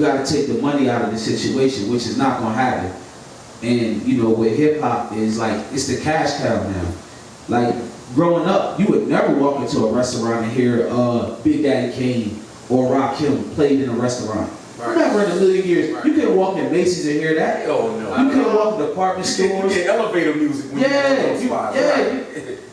got to take the money out of the situation, which is not gonna happen. And you know, with hip hop is like it's the cash cow now. Like growing up, you would never walk into a restaurant and hear Big Daddy Kane or Rakim played in a restaurant. Right. Never in a million years. Right. You couldn't walk in Macy's and hear that. Oh no. You couldn't walk in department You stores. get elevator music when you go to Yeah, those spots. yeah. Right.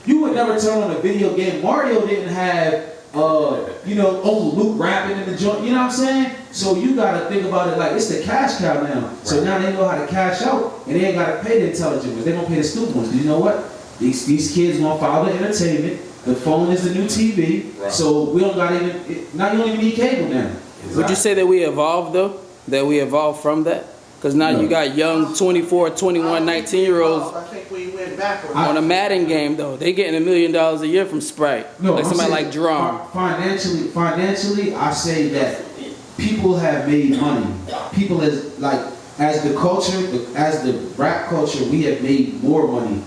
You would never turn on a video game. Mario didn't have, Uncle Luke rapping in the joint. You know what I'm saying? So you gotta think about it like it's the cash cow now. So Right. now they know how to cash out, and they ain't gotta pay the intelligent ones. They gonna pay the stupid ones. 'Cause you know what? These kids gonna follow the entertainment. The phone is the new TV. Right. So we don't gotta even. Now you don't even need cable now. Would you say that we evolved though? That we evolved from that? Because now you got young 24, 21, 19-year-olds I think we went backwards. on a Madden game, though. They getting $1 million a year from Sprite. No, like I'm somebody saying like Drum. Financially, I say that people have made money. People as the culture, as the rap culture, we have made more money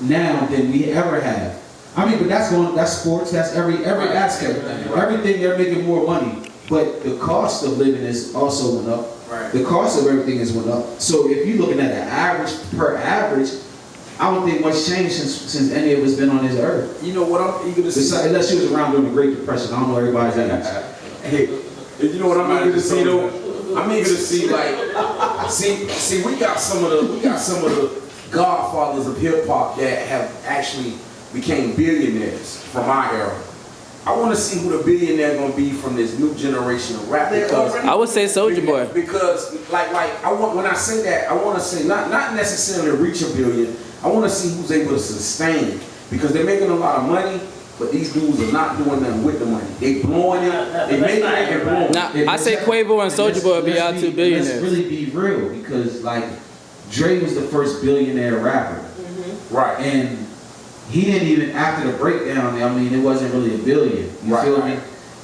now than we ever have. I mean, but that's sports, that's every aspect. Everything, they're making more money. But the cost of living is also went up. Right. The cost of everything has went up. So if you're looking at an average, I don't think much changed since any of us been on this earth. You know what I'm eager to see? Unless you was around during the Great Depression. I don't know everybody's age. Hey, you know what I'm eager to see though? I'm eager to see like, see, we got some of the godfathers of hip hop that have actually became billionaires from our era. I want to see who the billionaire gonna be from this new generation of rap. Because I would say Soulja Boy. Because when I say that, I want to say not necessarily reach $1 billion. I want to see who's able to sustain, because they're making a lot of money, but these dudes are not doing nothing with the money. They blowing it, they making it and blowing it. Now, I say Quavo and Soulja Boy will be out to billionaires. Let's really be real, because like Dre was the first billionaire rapper, Right. and he didn't even, after the breakdown, I mean, it wasn't really $1 billion. You feel me?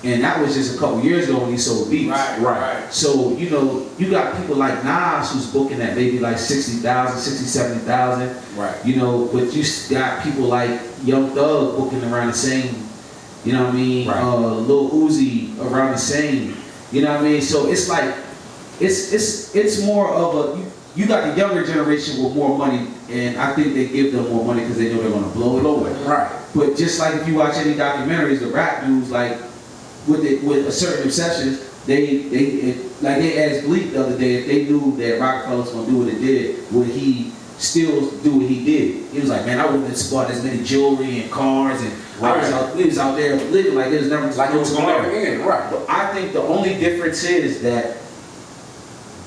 And that was just a couple years ago when he sold beats. Right. So, you know, you got people like Nas who's booking at maybe like 60,000, 60, 70,000. Right. You know, but you got people like Young Thug booking around the same, you know what I mean? Right. Lil Uzi around the same, you know what I mean? So it's like, it's more of a, you got the younger generation with more money, and I think they give them more money because they know they're going to blow it. Right. But just like if you watch any documentaries, the rap dudes, like with a certain obsessions, they asked Bleak the other day if they knew that Rockefeller was going to do what it did, would he still do what he did? He was like, man, I wouldn't have bought as many jewelry and cars, and we was out there living like it was never Like it was going to never end. Right. But I think the only difference is that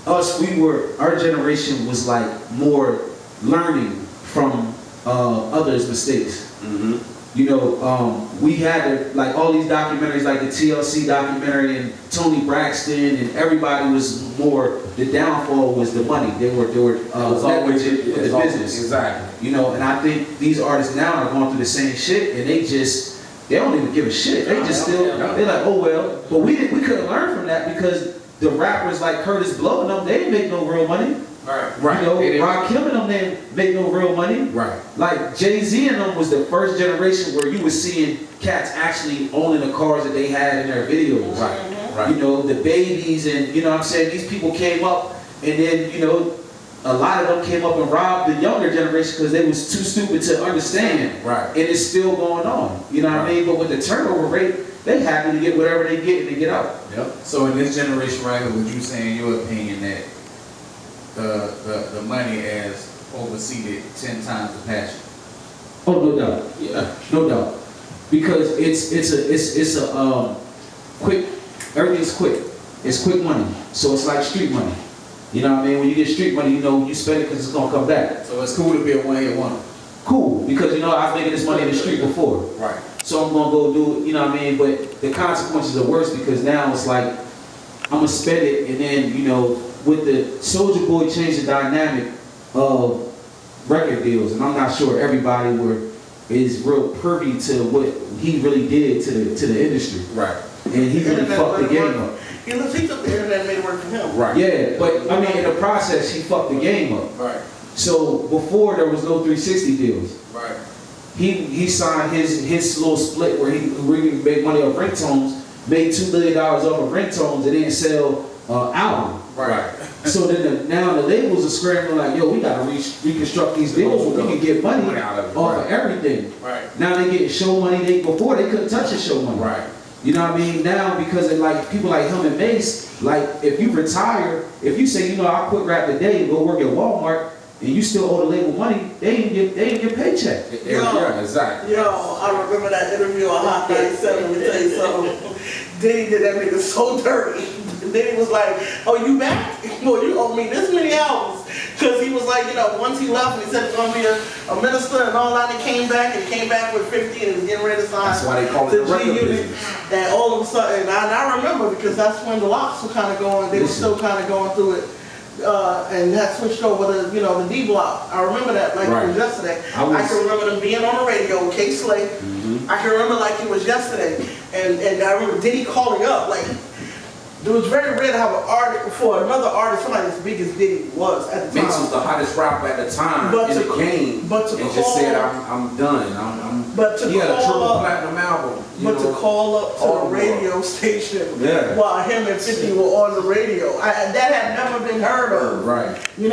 our generation was like more learning from others' mistakes. Mm-hmm. You know, we had like all these documentaries, like the TLC documentary and Tony Braxton, and everybody was more. The downfall was the money. They were leveraging the business. Exactly. You know, and I think these artists now are going through the same shit, and they don't even give a shit. They just they're like, oh well. But we couldn't learn from that because the rappers like Curtis Blow and them, they didn't make no real money. Right. You know, Rakim and them didn't make no real money. Right. Like Jay-Z and them was the first generation where you was seeing cats actually owning the cars that they had in their videos. Right. You know, the babies, and you know what I'm saying, these people came up, and then, you know, a lot of them came up and robbed the younger generation because they was too stupid to understand. Right. And it's still going on. You know what I mean? But with the turnover rate, they happy to get whatever they get and they get out. Yep. So in this generation right here, would you say in your opinion that the money has overseeded 10 times the passion? Oh, no doubt. Yeah. No doubt. Because it's a quick, everything's quick. It's quick money. So it's like street money. You know what I mean? When you get street money, you know you spend it because it's gonna come back. So it's cool to be a one-hit wonder. Cool, because you know I was making this money in the street before. Right. So I'm gonna go do it, you know what I mean? But the consequences are worse because now it's like I'm gonna spend it, and then, you know, with the Soulja Boy changed the dynamic of record deals, and I'm not sure everybody is real privy to what he really did to the industry. Right. And he really fucked the game up. He took the internet and made it work for him. Right. Yeah, but I mean in the process he fucked the game up. Right. So before there was no 360 deals. Right. He signed his little split where he made money off ringtones, made $2 million off of ringtones, and didn't sell album. Right. So then now the labels are scrambling like, yo, we gotta reconstruct these deals where we can get money off of everything. Right. Now they getting show money. Before they couldn't touch the show money. Right. You know what I mean? Now because of like people like him and Mace, like if you retire, if you say, you know, I quit rap today and go work at Walmart, and you still owe the label money, they ain't get paycheck. Yeah, exactly. Yo, I remember that interview on Hot 97. Let me tell you something. Diddy did that nigga so dirty. Diddy was like, oh, you back? Well, you owe me this many albums. Because he was like, you know, once he left and he said he was going to be a minister and all that, he came back with 50 and he was getting ready to sign. That's why they call it the record business. And all of a sudden, and I remember because that's when the locks were kind of going, they were still kind of going through it. and that switched over to, the D Block. I remember that like it was yesterday. I can remember them being on the radio with K Slay. I can remember like it was yesterday. And I remember Diddy calling up, like, it was very rare to have an artist, for another artist, somebody as big as Diddy was at the time. Mix was the hottest rapper at the time in the game. And just said, I'm done. He had a triple platinum album. To call up to the radio station while him and 50 were on the radio, that had never been heard of. Right. 50,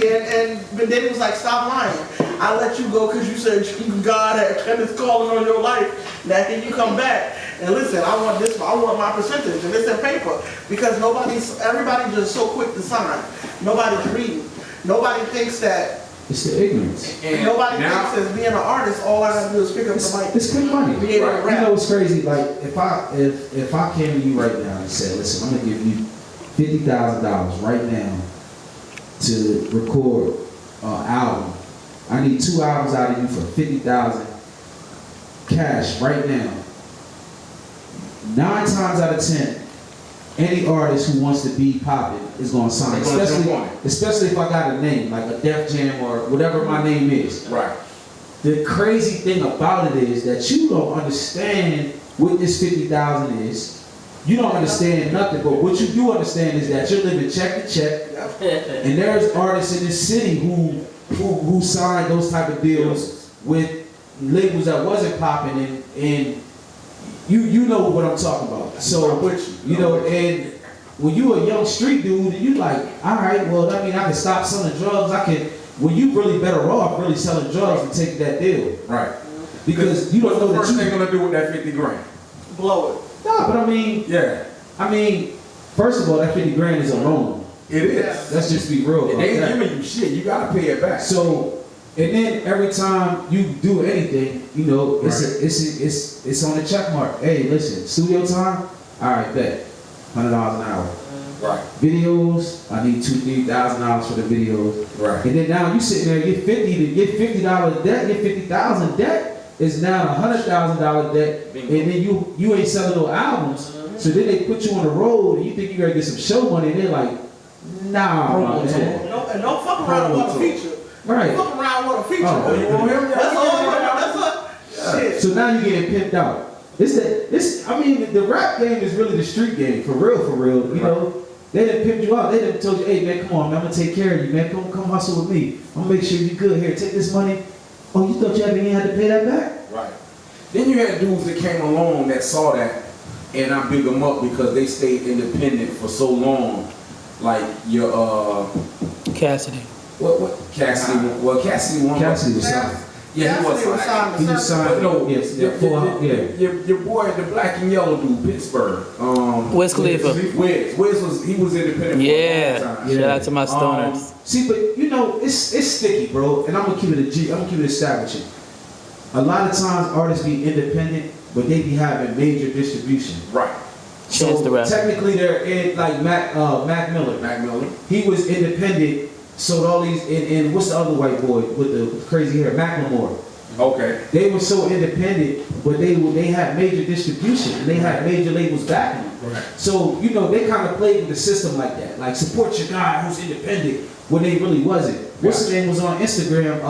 and then he was like, stop lying. I let you go because you said God had his calling on your life. Now can you come back? And listen, I want my percentage, and it's in paper, because everybody's just so quick to sign. Nobody's reading. Nobody thinks that. It's the ignorance. And nobody thinks as being an artist, all I gotta do is pick up the mic. It's good money. Be able to rap. You know what's crazy? Like if I came to you right now and said, listen, I'm gonna give you $50,000 right now to record an album. I need 2 albums out of you for $50,000 cash right now. 9 times out of 10, any artist who wants to be popping is going to sign, especially if I got a name, like a Def Jam or whatever my name is. Right. The crazy thing about it is that you don't understand what this $50,000 is. You don't understand nothing, but what you do understand is that you're living check to check, and there's artists in this city who signed those type of deals with labels that wasn't popping, and you know what I'm talking about. So, and when you a young street dude, and you like, all right, well, I mean, I can stop selling drugs. When you really better off really selling drugs and taking that deal. Right. Because you don't know what they're gonna do with that 50 grand. Blow it. No, but I mean, first of all, that 50 grand is a loan. It is. Let's just be real. They ain't giving you shit. You gotta pay it back. So. And then every time you do anything, it's on the check mark. Hey, listen, studio time, all right, bet, $100 an hour. Right. Videos, I need $2,000-$3,000 for the videos. Right. And then now you sitting there, get $50 debt, get $50,000 debt is now $100,000 debt, and then you ain't selling no albums. So then they put you on the road, and you think you gotta get some show money, and they're like, nah, man. And don't fuck around with a feature. Right. Fuck around with a feature. Oh, you want him? That's all. Shit. So now you're getting pimped out. The rap game is really the street game, for real. You know, they done pimped you out. They done told you, hey man, come on, man, I'm gonna take care of you, man. Come hustle with me. I'm gonna make sure you're good here. Take this money. Oh, you thought you had to pay that back? Right. Then you had dudes that came along that saw that, and I big them up because they stayed independent for so long. Like your Cassidy. What Cassidy? Well, Cassidy won. Cassidy was signed. Yeah, he was signed. He was signed. No, yes, your boy, the black and yellow dude, Pittsburgh. Wiz Khalifa. Wiz was independent for a long time. Shout out to my stoners. See, but it's sticky, bro. And I'm gonna keep it a G. I'm gonna keep it a stack with you. A lot of times artists be independent, but they be having major distribution. Right. So technically they're in, like Mac Miller. Mac Miller. He was independent. Sold all these, and what's the other white boy with the crazy hair? Macklemore. Okay. They were so independent, but they had major distribution, and they had major labels backing them. Right. So, they kind of played with the system like that. Like, support your guy who's independent, when they really wasn't. What's his name was on Instagram,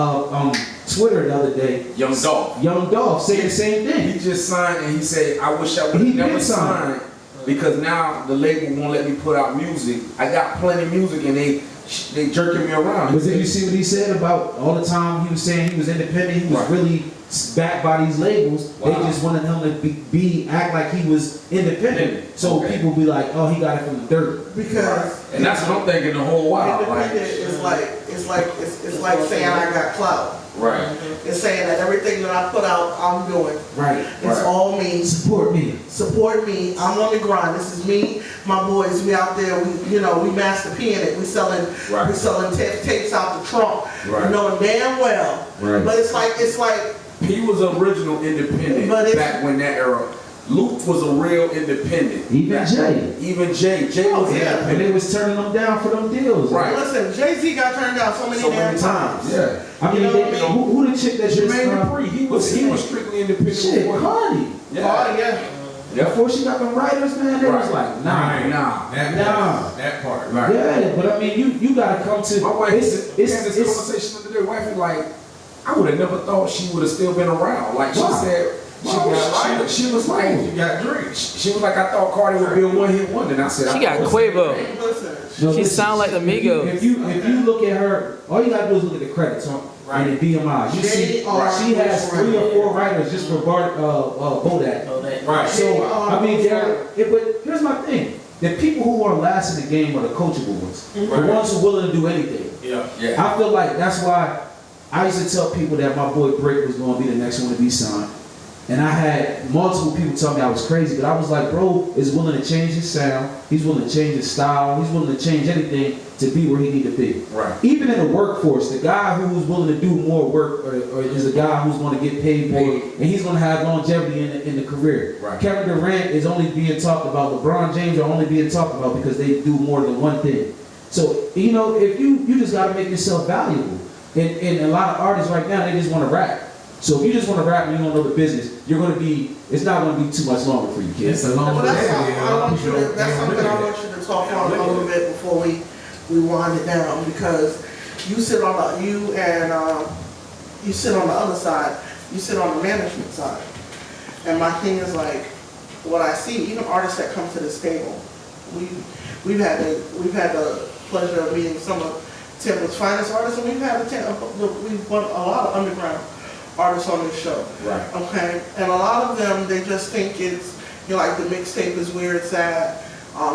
Twitter the other day. Young Dolph saying the same thing. He just signed, and he said, I wish I would have never signed, because now the label won't let me put out music. I got plenty of music, and they jerking me around. But did you see what he said about all the time he was saying he was independent? He was really backed by these labels. Wow. They just wanted him to act like he was independent. So people be like, oh, he got it from the dirt. Because and that's what I'm thinking the whole while. Independent is like saying I got clout. Right. It's saying that everything that I put out, I'm doing. Right. It's all me. Support me. Support me. I'm on the grind. This is me, my boys. We out there. We master P in it. We selling tapes out the trunk. Right. Knowing damn well. Right. But it's like he was original independent back when that era. Luke was a real independent. Even Jay. Jay was independent. And they was turning them down for them deals. Right. Listen, Jay-Z got turned down so many times. Yeah. I mean, who the chick that Jermaine Dupri, he was strictly independent. Shit, Cardi. Yeah. Before she got the writers, man, they was like, nah. That part. Right. Yeah, but I mean, you gotta come to. My wife, it's this conversation the other day. Wife is like, I would have never thought she would have still been around. Like she said, she was like, You got drinks. she was like, I thought Cardi would be a one-hit wonder. And I said, She got Quavo. Listen, She sound like the Migos. If you look at her, all you gotta do is look at the credits and the BMI. You see, she has 3 or 4 writers just for Bodak. Right. So I mean, but here's my thing: the people who are last in the game are the coachable ones, the ones who are willing to do anything. Yeah. I feel like that's why I used to tell people that my boy Brick was going to be the next one to be signed. And I had multiple people tell me I was crazy, but I was like, bro is willing to change his sound, he's willing to change his style, he's willing to change anything to be where he need to be. Right. Even in the workforce, the guy who's willing to do more work or is a guy who's going to get paid more, and he's going to have longevity in the career. Right. Kevin Durant is only being talked about, LeBron James are only being talked about because they do more than one thing. So, you know, if you just got to make yourself valuable. And a lot of artists right now, they just want to rap. So if you just want to rap and you don't know the business, it's not going to be too much longer for you, kids. It's a long that's day. something I want you to talk on a little bit before we wind it down, because you sit on the other side, you sit on the management side. And my thing is like, what I see, even artists that come to this table, we've had the pleasure of meeting some of Tampa's finest artists, and we've won a lot of underground artists on this show. Right. Okay. And a lot of them, they just think it's, you know, like the mixtape is where it's at.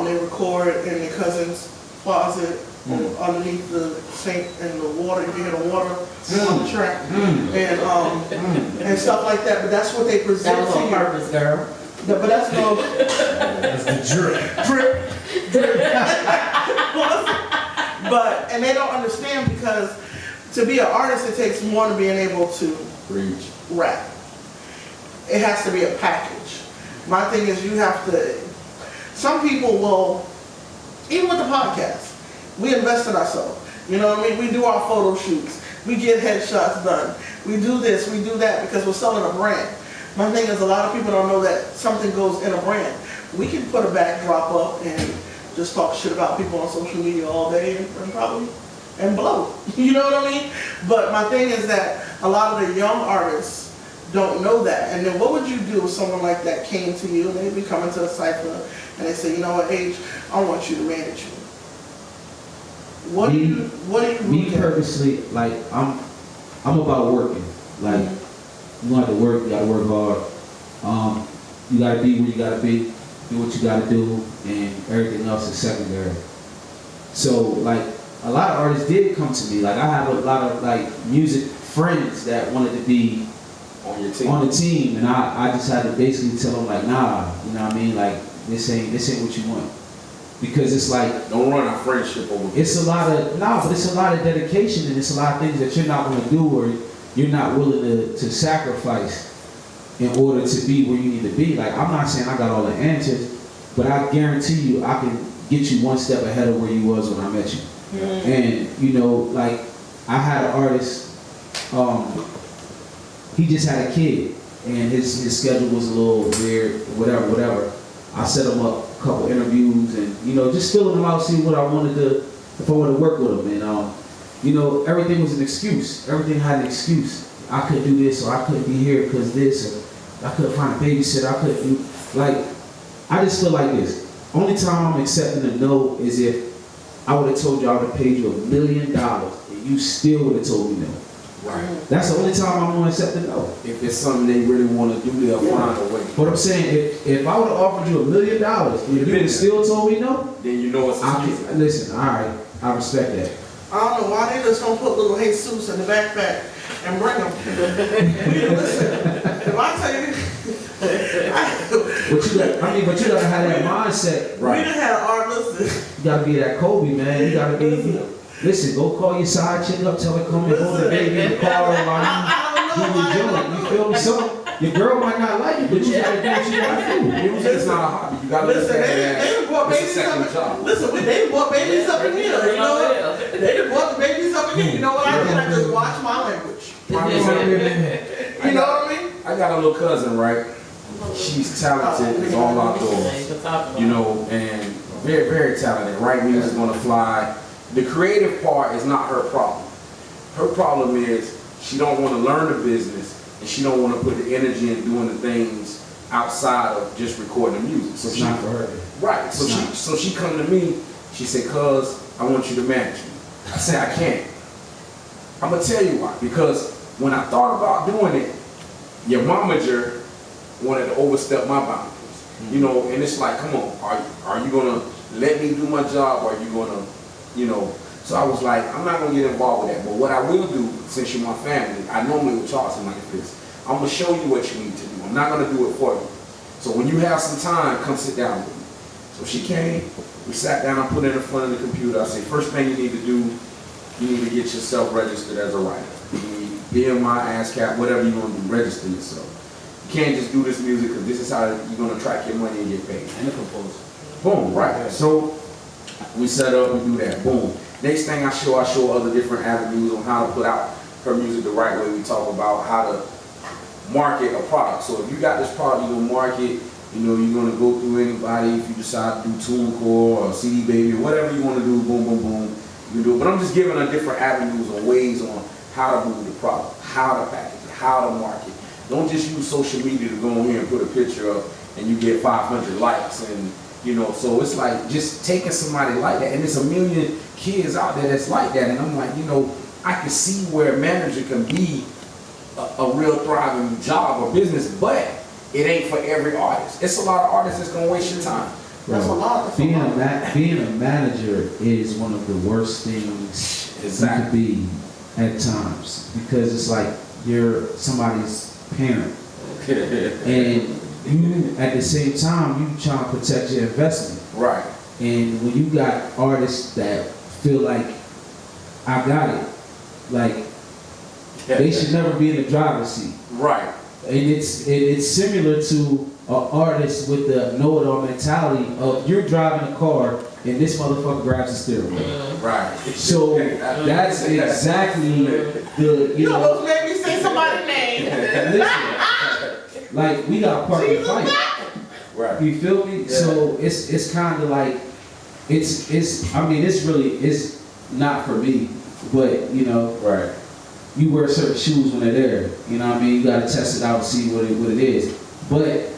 They record in their cousin's closet underneath the sink in the water. You can hear the water on the track and stuff like that. But that's what they present. That was on purpose, girl. But that's no. That's the drip. But and they don't understand, because to be an artist, it takes more than being able to rap. It has to be a package. My thing is, you have to. Some people will, even with the podcast, we invest in ourselves. You know what I mean? We do our photo shoots. We get headshots done. We do this, we do that, because we're selling a brand. My thing is, a lot of people don't know that something goes in a brand. We can put a backdrop up and just talk shit about people on social media all day and probably blow. You know what I mean? But my thing is that a lot of the young artists don't know that. And then what would you do if someone like that came to you and they'd be coming to a cypher and they say, you know what, Aych, I want you to manage you. What do you Me purposely, like, I'm about working. Like, you have to work, you gotta work hard. You gotta be where you gotta be, do what you gotta do, and everything else is secondary. So, like, a lot of artists did come to me. Like, I have a lot of, like, music friends that wanted to be on the team, and I just had to basically tell them, like, nah, you know what I mean? Like, this ain't what you want. Because it's like, don't run our friendship over. It's a lot of dedication, and it's a lot of things that you're not going to do, or you're not willing to sacrifice in order to be where you need to be. Like, I'm not saying I got all the answers, but I guarantee you I can get you one step ahead of where you was when I met you. And, you know, like, I had an artist, he just had a kid, and his schedule was a little weird, whatever. I set him up a couple interviews, and, you know, just filling him out, see what I wanted to, if I wanted to work with him. And, you know, everything was an excuse. Everything had an excuse. I couldn't do this, or I couldn't be here because this, or I couldn't find a babysitter, I couldn't do, like, I just feel like this. Only time I'm accepting a no is if I would have told you I would have paid you $1 million, and you still would have told me no. Right. That's the only time I'm going to accept a no. If it's something they really want to do, they'll find a way. But I'm saying, if I would have offered you $1 million and you would have still told me no, then you know it's a listen, all right, I respect that. I don't know why they just don't put little Jesus in the backpack and bring them. Listen, if I tell you, but you gotta have that mindset, right? We done had an art, listen. You gotta be that Kobe, man. You gotta be. Listen, go call your side chick up, tell her come and hold the baby in the car while you do your joint. You feel me? So your girl might not like it, but you gotta do what you gotta do. It's not a hobby. You gotta listen. They brought babies up. Listen, they brought babies up in here. You know what? They brought the babies up in here. You know what I did? I just watched my language. You know what I mean? I got a little cousin, right? She's talented, it's all outdoors. You know, and very, very talented. Right music's gonna fly. The creative part is not her problem. Her problem is she don't want to learn the business and she don't want to put the energy in doing the things outside of just recording the music. So It's she, not for her. right. So she come to me. She said, "Cuz, I want you to manage me." I said, "I can't." I'm gonna tell you why. Because when I thought about doing it, your momager wanted to overstep my boundaries. You know, and it's like, come on, are you gonna let me do my job, or are you gonna, you know? So I was like, I'm not gonna get involved with that. But what I will do, since you're my family, I normally would charge something like this. I'm gonna show you what you need to do. I'm not gonna do it for you. So when you have some time, come sit down with me. So she came, we sat down, I put her in front of the computer. I said, first thing you need to do, you need to get yourself registered as a writer. You need BMI, ASCAP, whatever you want to do, register yourself. You can't just do this music because this is how you're going to track your money and get paid. And a composer. Boom, right. So we set up, we do that, boom. Next thing I show other different avenues on how to put out her music the right way. We talk about how to market a product. So if you got this product, you're going to market, you know, you're going to go through anybody. If you decide to do TuneCore or CD Baby or whatever you want to do, boom, boom, boom, you can do it. But I'm just giving her different avenues or ways on how to move the product, how to package it, how to market. Don't just use social media to go in here and put a picture up and you get 500 likes and, you know, so it's like just taking somebody like that, and there's a million kids out there that's like that, and I'm like, you know, I can see where a manager can be a real thriving job or business, but it ain't for every artist. It's a lot of artists that's gonna waste your time. That's a lot. Being a manager is one of the worst things Exactly. you could be at times, because it's like you're somebody's parent, and you at the same time you trying to protect your investment. Right. And when you got artists that feel like I got it, like they should never be in the driver's seat. Right. And it's similar to an artist with the know-it-all mentality of you're driving a car and this motherfucker grabs the steering wheel. Right. So that's exactly the You almost made me say somebody's name. listen, like we got part of the fight. Right. You feel me? Yeah. So it's kind of like it's I mean it's not for me, but you know. Right. You wear certain shoes when they're there. You know what I mean? You gotta test it out and see what it is. But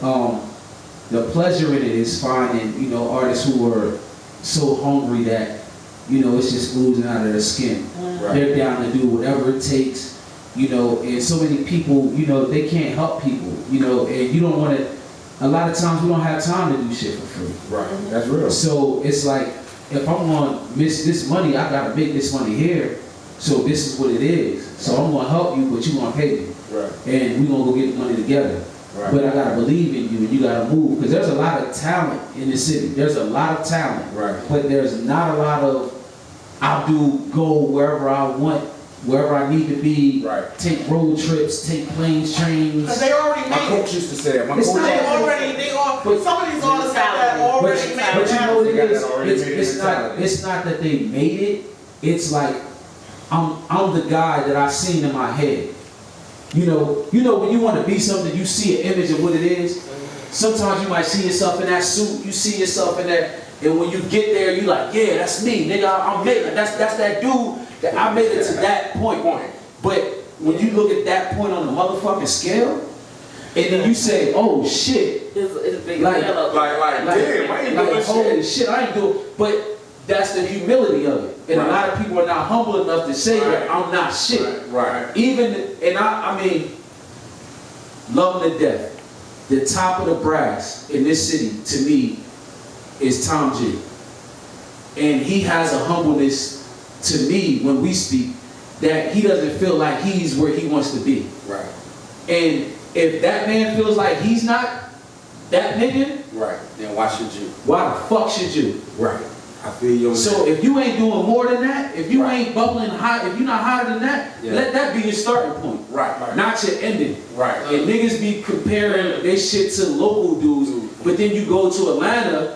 the pleasure in it is finding, you know, artists who are so hungry that, you know, it's just oozing out of their skin. Right. They're down to do whatever it takes, you know, and so many people, you know, they can't help people, you know, and you don't want to, a lot of times we don't have time to do shit for free. Right. That's real. So it's like, if I'm gonna miss this money, I gotta make this money here. So this is what it is. So I'm gonna help you, but you gonna pay me. Right. And we gonna go get the money together. Right. But I gotta believe in you, and you gotta move, because there's a lot of talent in the city. There's a lot of talent. Right. But there's not a lot of go wherever I want, wherever I need to be. Right. Take road trips, take planes, trains. Because they already My made coach it. used to say that. My It's coach. not- Some of these artists got that already made. But you know what it They got is? that already made It's not that they made it. It's like I'm the guy that I seen in my head. You know when you want to be something, you see an image of what it is. Sometimes you might see yourself in that suit, you see yourself in that, and when you get there, you like, yeah, that's me, nigga. I made it. That's that dude that I made it to that point. But when you look at that point on the motherfucking scale, and then you say, oh shit, It's big Like- yellow. Like, damn, I ain't doing holy shit. shit, I ain't doing. But that's the humility of it, and Right. a lot of people are not humble enough to say that I'm not shit. Right. Even, and I mean, love him to death. The top of the brass in this city, to me, is Tom G. And he has a humbleness to me when we speak that he doesn't feel like he's where he wants to be. Right. And if that man feels like he's not that nigga, Right. Then why should you? why the fuck should you? Right. I feel your. So if you ain't doing more than that, if you Right. ain't bubbling hot, if you're not hotter than that, Yeah. let that be your starting point. Right. Not your ending. Right. And niggas be comparing their shit to local dudes, but then you go to Atlanta,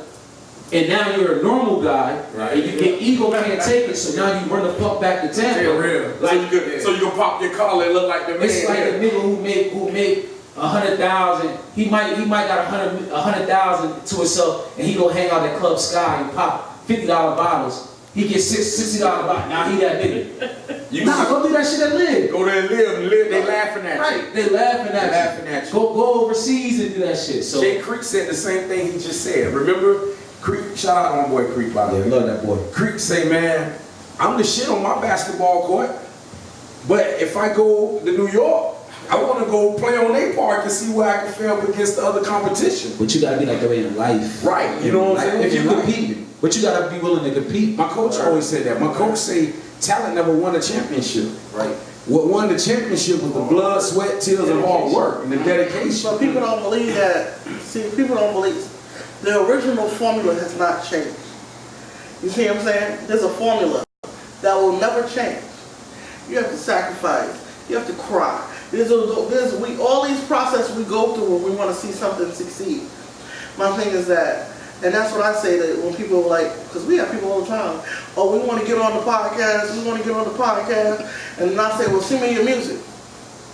and now you're a normal guy, Right. and you get ego can't take it, so now you run the fuck back to Tampa. Real. Like, so you can pop your collar and look like the man. it's like a nigga who make 100,000. He might got 100,000 to himself, and he go hang out at Club Sky and pop $50 bottles. He gets $60 bottle. Now he that nigga. Go do that shit and live. Go there and live. They laughing at you. Right, they laughing at you. Go overseas and do that shit. So Jay Creek said the same thing he just said. Remember, Creek, shout out to my boy Creek, by the way. love that boy. Creek say, man, I'm the shit on my basketball court, but if I go to New York, I want to go play on their park and see where I can fare up against the other competition. But you gotta be like that way in life. Right, you know what I'm saying? If you compete, but you gotta be willing to compete. My coach always said that. My coach say, talent never won a championship. Right. What won the championship was the blood, sweat, tears, and hard work, and the dedication. So people don't believe that. See, people don't believe the original formula has not changed. You see what I'm saying? There's a formula that will never change. You have to sacrifice. You have to cry. All these processes we go through when we want to see something succeed. My thing is that, and that's what I say that when people are like, because we have people all the time, oh, we want to get on the podcast, and then I say, well, send me your music.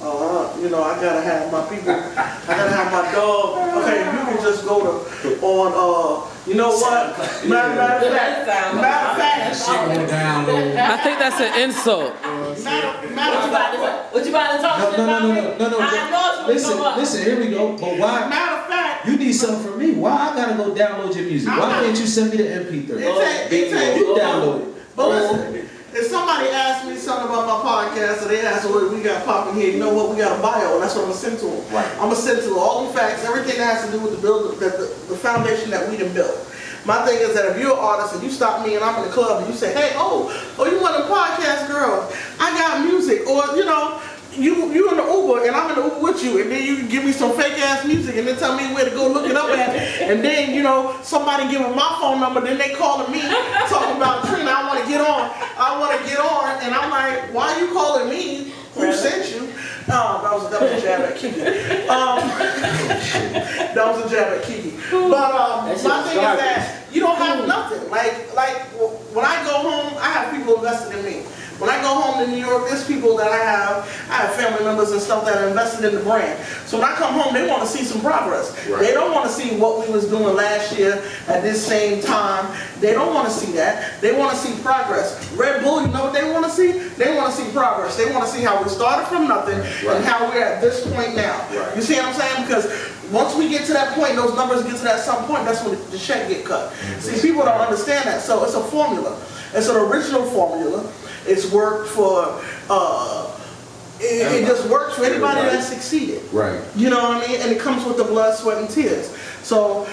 You know, I gotta have my people, I gotta have my dog. Okay, you can just go on, you know what? Matter of fact, That shit went down low. I think that's an insult. What you about to talk No. I know it's gonna come up. Listen, here we go. But why? matter of fact, You need something from me. Why I gotta go download your music? Why can't you send me the MP3? You download it. But listen, if somebody asks me something about my podcast, or they ask what we got popping here, you know what? We got a bio, and that's what I'm gonna send to them. Right. I'm gonna send to them all the facts, everything that has to do with the foundation that we done built. My thing is that if you're an artist and you stop me and I'm in the club and you say, hey, oh, you want a podcast, girl? I got music, or you know. You in the Uber and I'm in the Uber with you, and then you give me some fake ass music and then tell me where to go look it up at, and then you know somebody give them my phone number, then they calling me talking about Trina, I want to get on, and I'm like, why are you calling me? Who sent you? That was a jab at Kiki. That was a jab at Kiki. But my thing is that you don't have nothing. Like when I go home, I have people invested in me. When I go home to New York, there's people that I have family members and stuff that are invested in the brand. So when I come home, they want to see some progress. Right. They don't want to see what we was doing last year at this same time. They don't want to see that. They want to see progress. Red Bull, you know what they want to see? They want to see progress. They want to see how we started from nothing and how we're at this point now. Right. You see what I'm saying? Because once we get to that point, those numbers get to that some point, that's when the check get cut. See, people don't understand that. So it's a formula. It's an original formula. It's worked for, it just works for anybody that succeeded. Right. You know what I mean? And it comes with the blood, sweat, and tears. So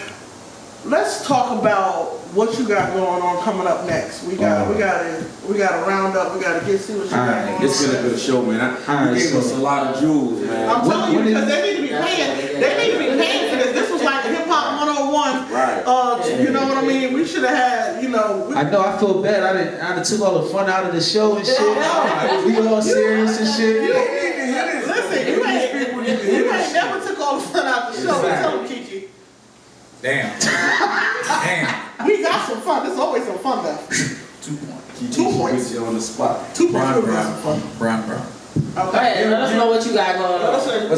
let's talk about what you got going on coming up next. We got to round up. We got to see what you got going on. It's been a good show, man. You gave us a lot of jewels, man. I'm telling you, because they need to be paying. They need to be paying for this. This was like Hip Hop 101. Right. You know what I mean? We should have had, you know. I know. I feel bad. I done took all the fun out of the show and shit. We all serious and shit. Listen, you ain't never took all the fun out the show. Tell them, Kiki. Damn. We got some fun. There's always some fun there. 2 points. 2 points. You on the spot. 2 points. We got some fun. Brown. Okay. Let us know what you got going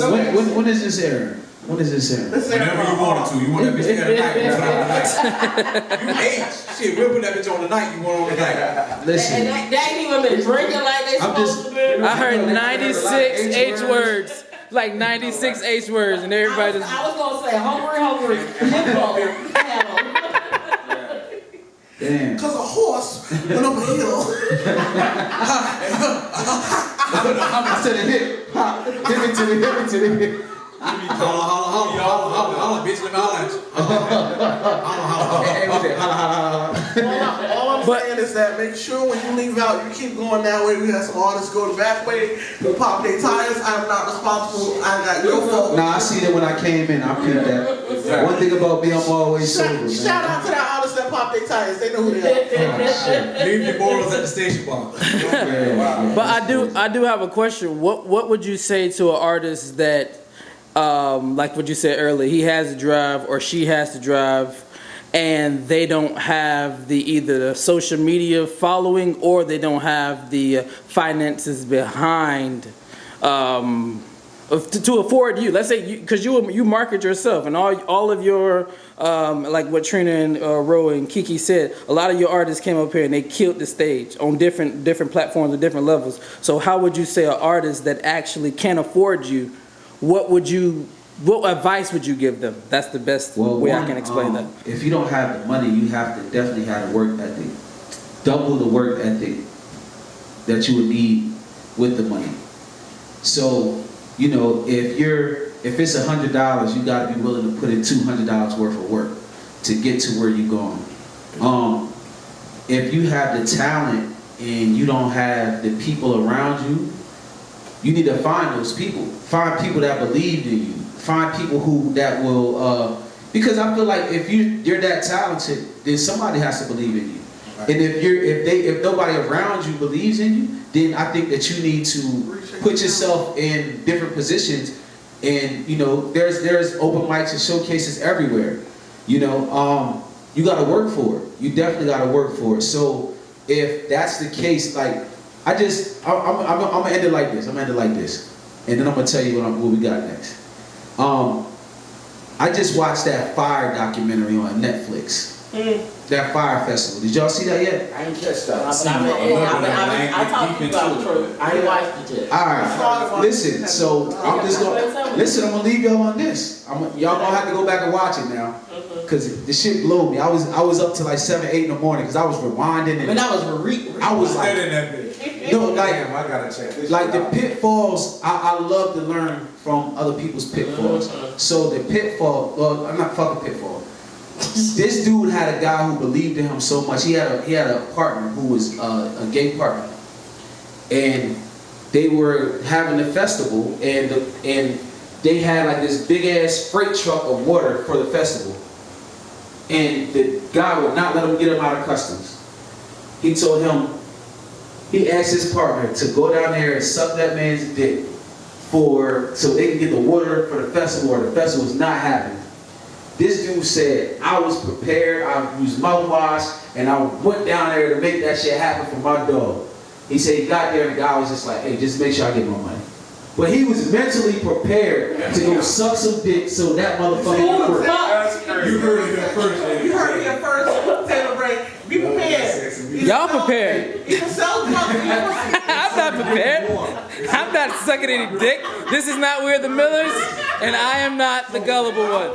on. When is this airing? When is this airing? Whenever you want it to. You want that bitch tonight. You Aych. Shit, we'll put that bitch on tonight. You want on tonight. Listen. And they ain't even been drinking like they supposed to be. I heard 96 H words. Like 96 H words, and everybody just. I was gonna say hungry, hippo. Damn. Because a horse went up a hill. I said it hit. Hit me to the hip. Holla, bitch, let me holla at you. All I'm saying is that make sure when you leave out, you keep going that way. We had some artists go the back way, they pop their tires. I'm not responsible. I got your fault. Nah, I see that when I came in. I peeped that. One thing about me, I'm always sober, man. Shout out to the artists that pop their tires. They know who they are. Leave your morals at the station bar. But I do have a question. What would you say to an artist that, like what you said earlier, he has to drive or she has to drive, and they don't have either the social media following or they don't have the finances behind to afford you. Let's say because you market yourself and all of your like what Trina and Ro and Kiki said, a lot of your artists came up here and they killed the stage on different platforms and different levels. So how would you say an artist that actually can't afford you, what advice would you give them? That's the best way I can explain that. If you don't have the money, you have to definitely have the work ethic. Double the work ethic that you would need with the money. So, you know, if it's $100, you got to be willing to put in $200 worth of work to get to where you're going. If you have the talent and you don't have the people around you, you need to find those people. Find people that believe in you. Find people that will, because I feel like if you're that talented, then somebody has to believe in you. And if nobody around you believes in you, then I think that you need to put yourself in different positions. And you know, there's open mics and showcases everywhere. You know, you got to work for it. You definitely got to work for it. So if that's the case, like I'm gonna end it like this. I'm gonna end it like this, and then I'm gonna tell you what we got next. I just watched that Fire documentary on Netflix. That Fire Festival. Did y'all see that yet? I ain't catch that. I talked to you about it. I ain't watched it yet. All right. Listen. So I'm just gonna listen. I'm gonna leave y'all on this. Y'all gonna have to go back and watch it now, cause the shit blew me. I was up till like 7, 8 in the morning, cause I was rewinding and I was like, no, like I gotta check this. like the pitfalls. I love to learn from other people's pitfalls. So the pitfall. Well, I'm not fucking pitfall. This dude had a guy who believed in him so much. He had a partner who was a gay partner, and they were having a festival, and they had like this big ass freight truck of water for the festival, and the guy would not let him get him out of customs. He told him, he asked his partner to go down there and suck that man's dick so they can get the water for the festival, or the festival was not happening. This dude said, I was prepared, I used mouthwash, and I went down there to make that shit happen for my dog. He said he got there and the guy was just like, hey, just make sure I get my money. But he was mentally prepared to go suck some dick so that motherfucker would work. You heard it here first. You heard it here first. Taylor Bray, be prepared. Y'all prepared. He's a I'm not prepared. I'm not sucking any dick. This is not We're the Millers, and I am not the gullible one.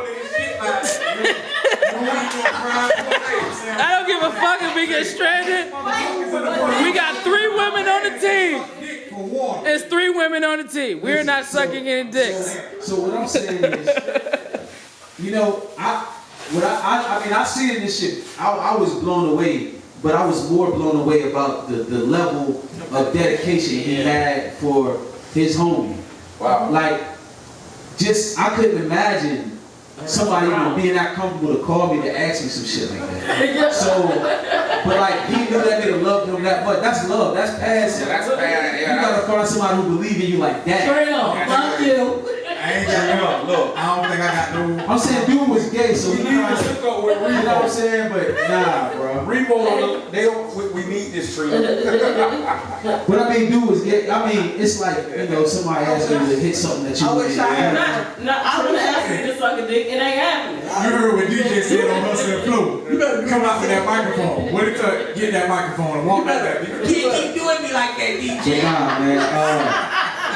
I don't give a fuck if we get stranded. We got 3 women on the team. There's 3 women on the team. We're not sucking any dicks. So what I'm saying is, you know, I mean, I seen this shit. I was blown away, but I was more blown away about the level of dedication he had for his homie. Wow. Like, I couldn't imagine somebody even being that comfortable to call me to ask me some shit like that. So, but like, he knew that nigga loved him that much. That's love. That's passion. That's bad. You gotta find somebody who believes in you like that. Straight up, fuck you. I ain't got no. Look, I don't think I got no. I'm saying dude was gay, so We he need kinda, this hook up with you know what I'm Rebo. saying? But nah, bro. Rebo, we need this treatment. But I mean, dude was gay. I mean, it's like, you know, somebody asked you to hit something that you I wish I had I would ask you to suck a dick. It ain't happening. You heard what DJ said on Hustle and Flow. You better come out with that microphone. What it took? Get that microphone and walk out there. keep doing me like that, DJ. Nah, man.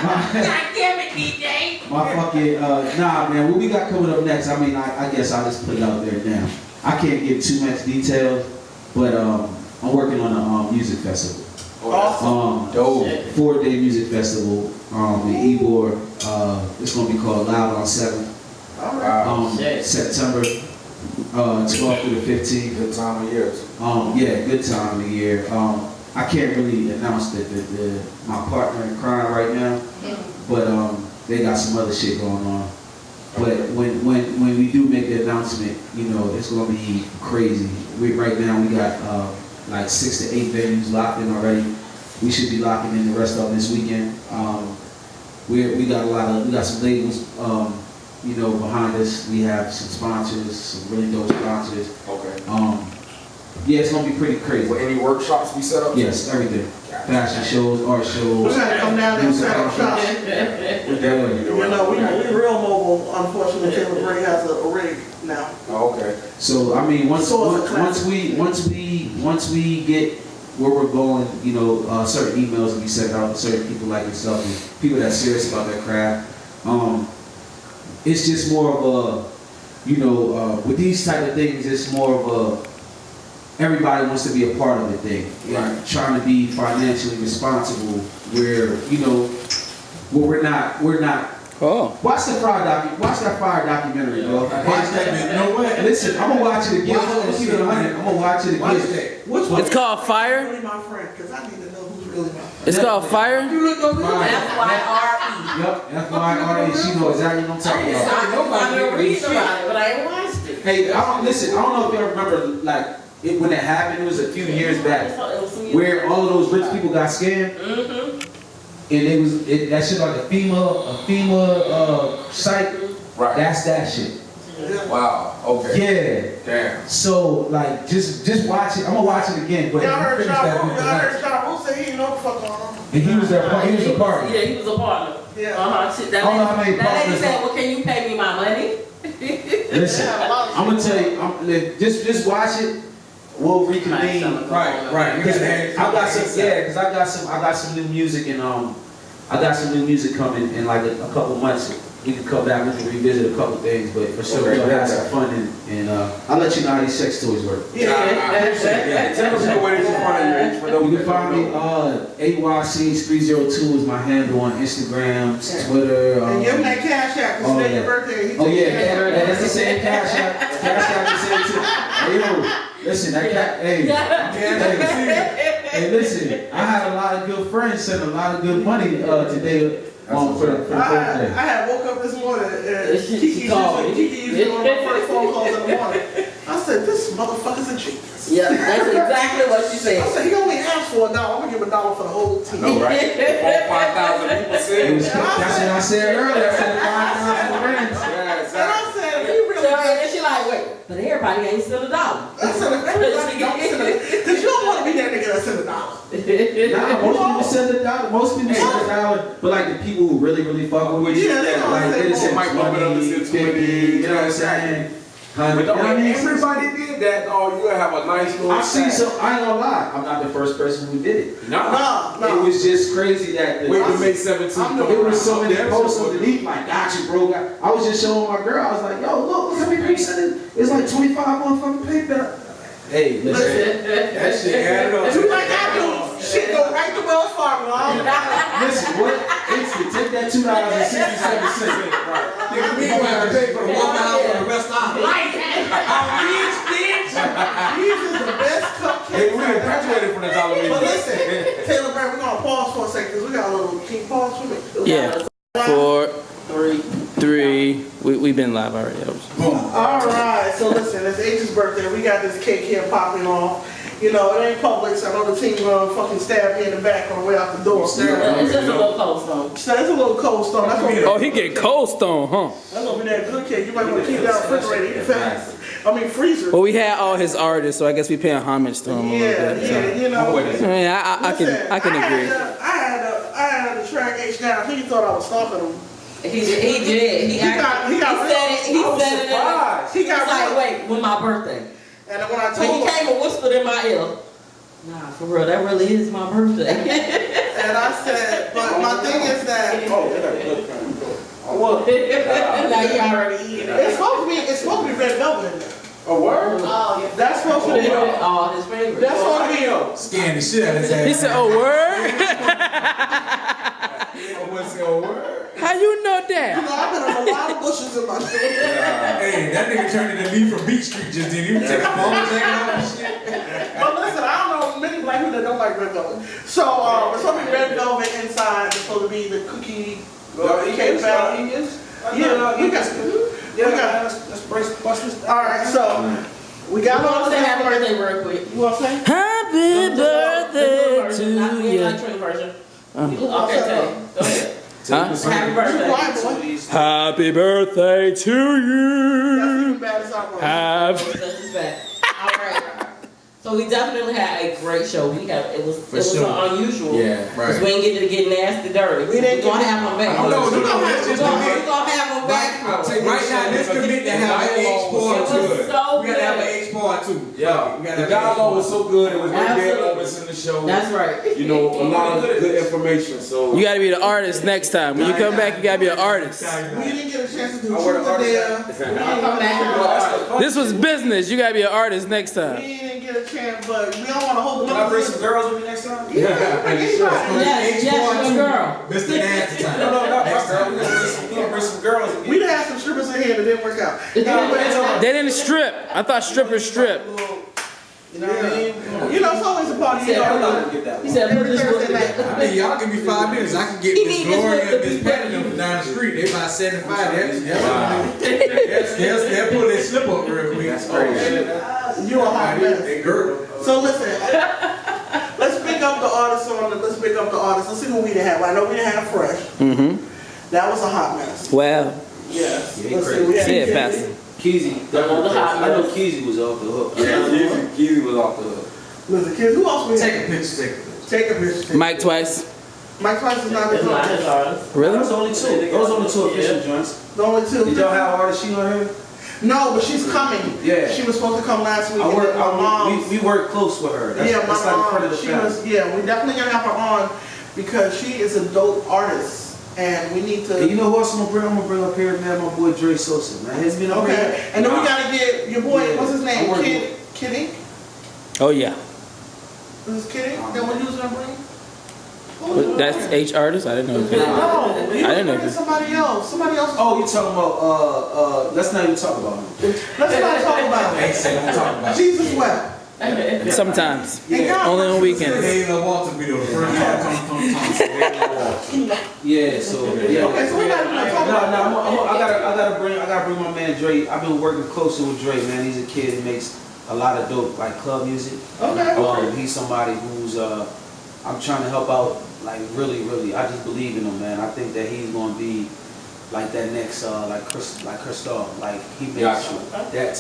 God damn it, DJ. My fucking, nah, man. What we got coming up next? I mean, I guess I'll just put it out there now. I can't give too much details, but I'm working on a music festival. Dope. 4-day music festival in Ybor. It's gonna be called Loud on 7th. Wow. September 12th through the 15th. Good time of year. Yeah, good time of year. I can't really announce that my partner in crime right now, but they got some other shit going on. But when we do make the announcement, you know, it's gonna be crazy. Right now we got like 6 to 8 venues locked in already. We should be locking in the rest of them this weekend. We got some labels, you know, behind us. We have some sponsors, some really dope sponsors. Okay. Yeah, it's gonna be pretty crazy. Will any workshops be set up? Yes, everything. Fashion shows, art shows. We're gonna come down there and music set up outfits. shop. We definitely You doing know, we that. real mobile. Unfortunately, Taylor Bray has a rig now. Oh, okay. So I mean, once So it's a we get where we're going, you know, certain emails will be sent out to certain people like yourself and people that's serious about their craft. It's just more of a, you know, with these type of things, it's more of a everybody wants to be a part of the thing. Right. Trying to be financially responsible where, you know, where we're not. Oh. Watch that fire documentary, bro. Watch that, man. You know what? Listen, I'm gonna watch it again. I'm gonna keep it 100. I'm gonna watch it Watch again. that. Which one? It's called Fire. Really my friend, because I need to know who's really my friend. It's called Fire. You look over there. F-Y-R-E. Yup, F-Y-R-A. She knows exactly what I'm talking about. I didn't read about it, but I ain't watched it. Hey, I don't know if y'all remember, like, when it happened, it was a few years back, where all of those rich people got scammed. And that shit like a FEMA site. Right. That's that shit. Wow. Okay. Yeah. Damn. So like just watch it. I'm gonna watch it again. But Y'all heard finish that John bit Y'all heard tonight. John Rule say he ain't know the fuck on him. And he was there. He was a partner. Yeah, he was a partner. Yeah. Shit, I don't know how many that lady partners- said, well, can you pay me my money? Listen, I'm gonna tell you. Just watch it. We'll reconvene. Right. Because I got some new music and I got some new music coming in like a couple months. We can come back and revisit a couple things, but for sure we'll have some fun and I'll let you know how these sex toys work. Tell us where they can find you. For those You that can find me AYC302 is my handle on Instagram, Twitter. And give him that cash out, because today's your birthday. He Oh take yeah, cash out. that's the same cash app. Cash app is the same too. Hey yo, listen, hey, listen, I had a lot of good friends send a lot of good money today for the I birthday. had woke up this morning and She called me. Kiki usually one of my first phone calls in the morning. I said, this motherfucker's a genius. Yeah, that's exactly what she I said. said, he only asked for $1. I'm gonna give $1 for the whole team. No, right? 5,000 people It said. was, that's what I said earlier. I said 5,000 friends. Yeah, And I exactly. said, if he really So, and she like, wait, but everybody ain't still $1. I said, if everybody don't send it, because you don't want to be that nigga that send $1. Nah, most people send $1. Most people send $1, but like the people who really fuck with you, Yeah, they gonna like say they just more. send Might bump it up to 20, 50, 50, you know what I'm saying? But don't, You know what I mean? everybody did that, oh, you have a nice little I see sack. some. I ain't gonna lie. I'm not the first person who did it. No. It was just crazy that Wait to May 17th. there was so many posts underneath. Like, got you, bro. I was just showing my girl. I was like, yo, look how many people sending. It's like 25 motherfucking PayPal. Hey, listen. That shit added up. You like I do, shit go right to Wells Fargo. Listen, what? Instant. Take that $2.67. Nigga, we gonna have to pay for the 1 mile for the rest of our life. These is the best cupcakes. Hey, we done graduated from the dollar But menu. listen, Taylor Brown, we're gonna pause for a second because we got a little. Can you pause for me? Yeah. 4, 3. We've been live already. All right. So listen, it's Ach's birthday. We got this cake here popping off. You know, it ain't public, so I know the team gonna fucking stab me in the back on the way out the door. It's just a little close though. So it's a little cold stone. That's gonna be Oh, he get cold stone, huh? that's gonna be that good cake. You might want to keep that refrigerator. Eat it fast. I mean freezer. Well, we had all his artists, so I guess we paying homage to him a little bit. So. You know. I mean, I can agree. I had to track H down. He thought I was stalking him. He did. He said it. He said it. He got like, wait, when my birthday. And when I When told he him, came and whispered in my ear, nah, for real, that really is my birthday. and I said, but my thing is that Now you already eating it. it's supposed to be red velvet in there. A word? That's supposed to be. Oh, his favorite. That's supposed to be. Scan the shit out of his ass. He said, "Oh, word." What's your word? How you know You that? know, I've been on a lot of bushes in my shit. Hey, that nigga turned into me from Beach Street just then. He was taking photos, taking off and shit. But listen, I don't know many black people that don't like red velvet. So it's supposed to be red velvet inside. It's supposed to be the cookie cake batter. Yeah, we got. Let's bust this. All right, so we got all Say this. happy birthday real quick. You want to say? Happy birthday to Not the you. electronic version. Okay, tell you. Go ahead. Huh? Happy birthday. Quiet, boy. Happy birthday to That's you. even bad as I was. Have. That's his back. All right. So So we definitely had a great show. It was unusual. Yeah, Because right. we didn't get to get nasty dirty. We didn't We're gonna have them back. No, We're let's just gonna have them back. I'll tell you right now, this commit to have an H part It was good. so We gotta have an good. H part too. Yeah, We gotta the have an H dialogue part. was so good. It was no dead Absolutely. moments in the show. That's right. You know, a lot of good information. So You got to be the artist next time. When you come back, you got to be an artist. We didn't get a chance to do I wear the truth or artist dare. hat. I'll come back and Well, This was business. You got to be an artist next We time. didn't get a chance, but we don't want to hold Can I bring some girls with me next time? Yeah, bring anybody. Yes, your girl. Mr. Nasty time. No, not my girl. We're gonna bring some girls. We done had some strippers in here that didn't work out. They didn't strip. I thought strippers strip. You know what I mean? You know, it's always a party. You know, Get that. He said, put every this Thursday with night. I mean, y'all give me 5 minutes. I can get He Miss need this Gloria with and the Miss people. Patty from down the street. They about 75. They'll pull their slip up real quick. That's crazy. You a hot mess. They girl. So listen, let's pick up the artists on the. Let's pick up the artists. Let's see what we didn't have. I know we didn't have Fresh. Mm-hmm. That was a hot mess. Well, Yes. Yeah, he Let's see. crazy. We had say it, Keezy. Pastor. Keezy, I know Keezy was off the hook. Yeah, Keezy was off the hook. Listen, kids. Who else we Take had? a picture, take a picture. Take a picture. Mike Twice. Mike Twice is not his It's not his artist. artist. Really? Those only two. Those only two official joints. The only two. Did y'all have artist she on here? No, but she's coming. Yeah. She was supposed to come last week. And then my mom. We work close with her. That's, Yeah, my that's like a friend of mom. the She family. was. Yeah, we definitely gonna have her on because she is a dope artist, and we need to. And you know who else I'm gonna bring up here, man? My boy Dre Sosa, man. He's been up Okay, here. and then we gotta get your boy. Yeah. What's his name? I'm working Kid Ink. Oh, yeah. Is this Kid Ink that we was gonna bring? Who was That's gonna bring? H artist? I didn't know. No, you I didn't know bring this. somebody else. Somebody else. Oh, you talking about? Let's not even talk about him. Let's not talk about Ain't it. say don't talk about it. Jesus wept. Sometimes. And God Only on bless weekends. They ain't no Walter video. The first time. Yeah, so yeah. Okay, so we're not gonna talk No, about I gotta bring my man Dre. I've been working closely with Dre, man. He's a kid that makes a lot of dope like club music. Okay. He's somebody who's I'm trying to help out, like really. I just believe in him, man. I think that he's gonna be like that next like Christoph. Like he makes Gotcha. that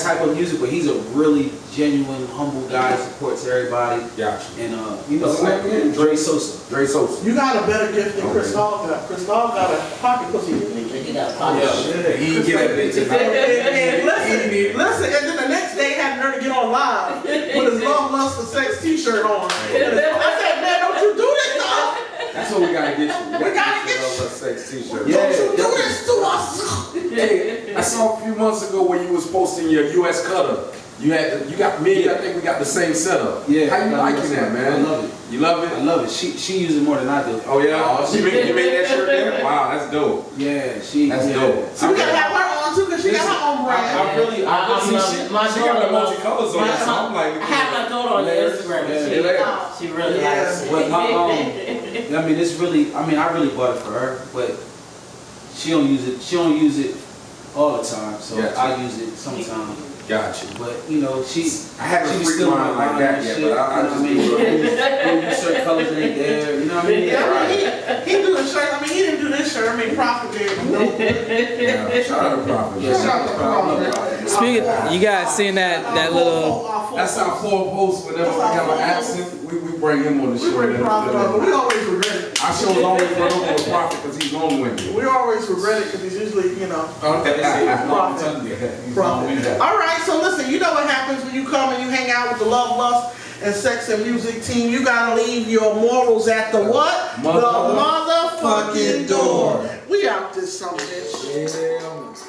type of music, but he's a really genuine, humble guy, supports everybody. Gotcha. And you know, like Dre Sosa. Dre Sosa. You got a better gift than Okay. Christoph got. Christoph got a pocket pussy. You got a pocket. Yeah, he ain't get that bitch tonight. And listen, and then the next day he had her to get on live with his Love Lust for Sex t-shirt on. I said, man, don't you do this stuff. That's what we gotta get you. We gotta get you. A sex t-shirt. Yeah. Don't you do this to us. Hey, I saw a few months ago when you was posting your U.S. cutter. You got me. I think we got the same setup. Yeah, How you I liking that, man? I love it. You love I it? love it. She uses it more than I do. Oh yeah. You made that shirt there? Wow, that's dope. Yeah, That's yeah. dope. So we gotta have her on too, because she got her own brand. I really I'm see loving she it. My got the daughter loves- multicolors on it, so I'm like. I have my daughter on Layers. Instagram. Yeah. She really Yeah. likes it. But I mean, it's really. I mean, I really bought it for her, but she don't use it. She don't use it all the time. So Yeah. I use it sometimes. Gotcha. But you know, she. I haven't She was freaked still mine like that yet, but I just mean, certain colors ain't there. You know what I mean? Yeah, I mean, he do the shirt. I mean, he didn't do this shirt. I mean, Prophet did. Yeah, shout out to Prophet. Yeah, Shout out to Prophet. Speaking, you guys seen that little? That's our fourth host. Whenever we have an accent, we bring him on the We show. bring Prophet on, but we always regret it. Our shows always run over with Prophet because he's long winded. We always regret it because he's usually, you know. Prophet. Profit. All right, so listen, you know what happens when you come and you hang out with the Love, Lust, and Sex and Music team. You gotta leave your morals at the what? The motherfucking door. We out this summer, bitch. Yeah.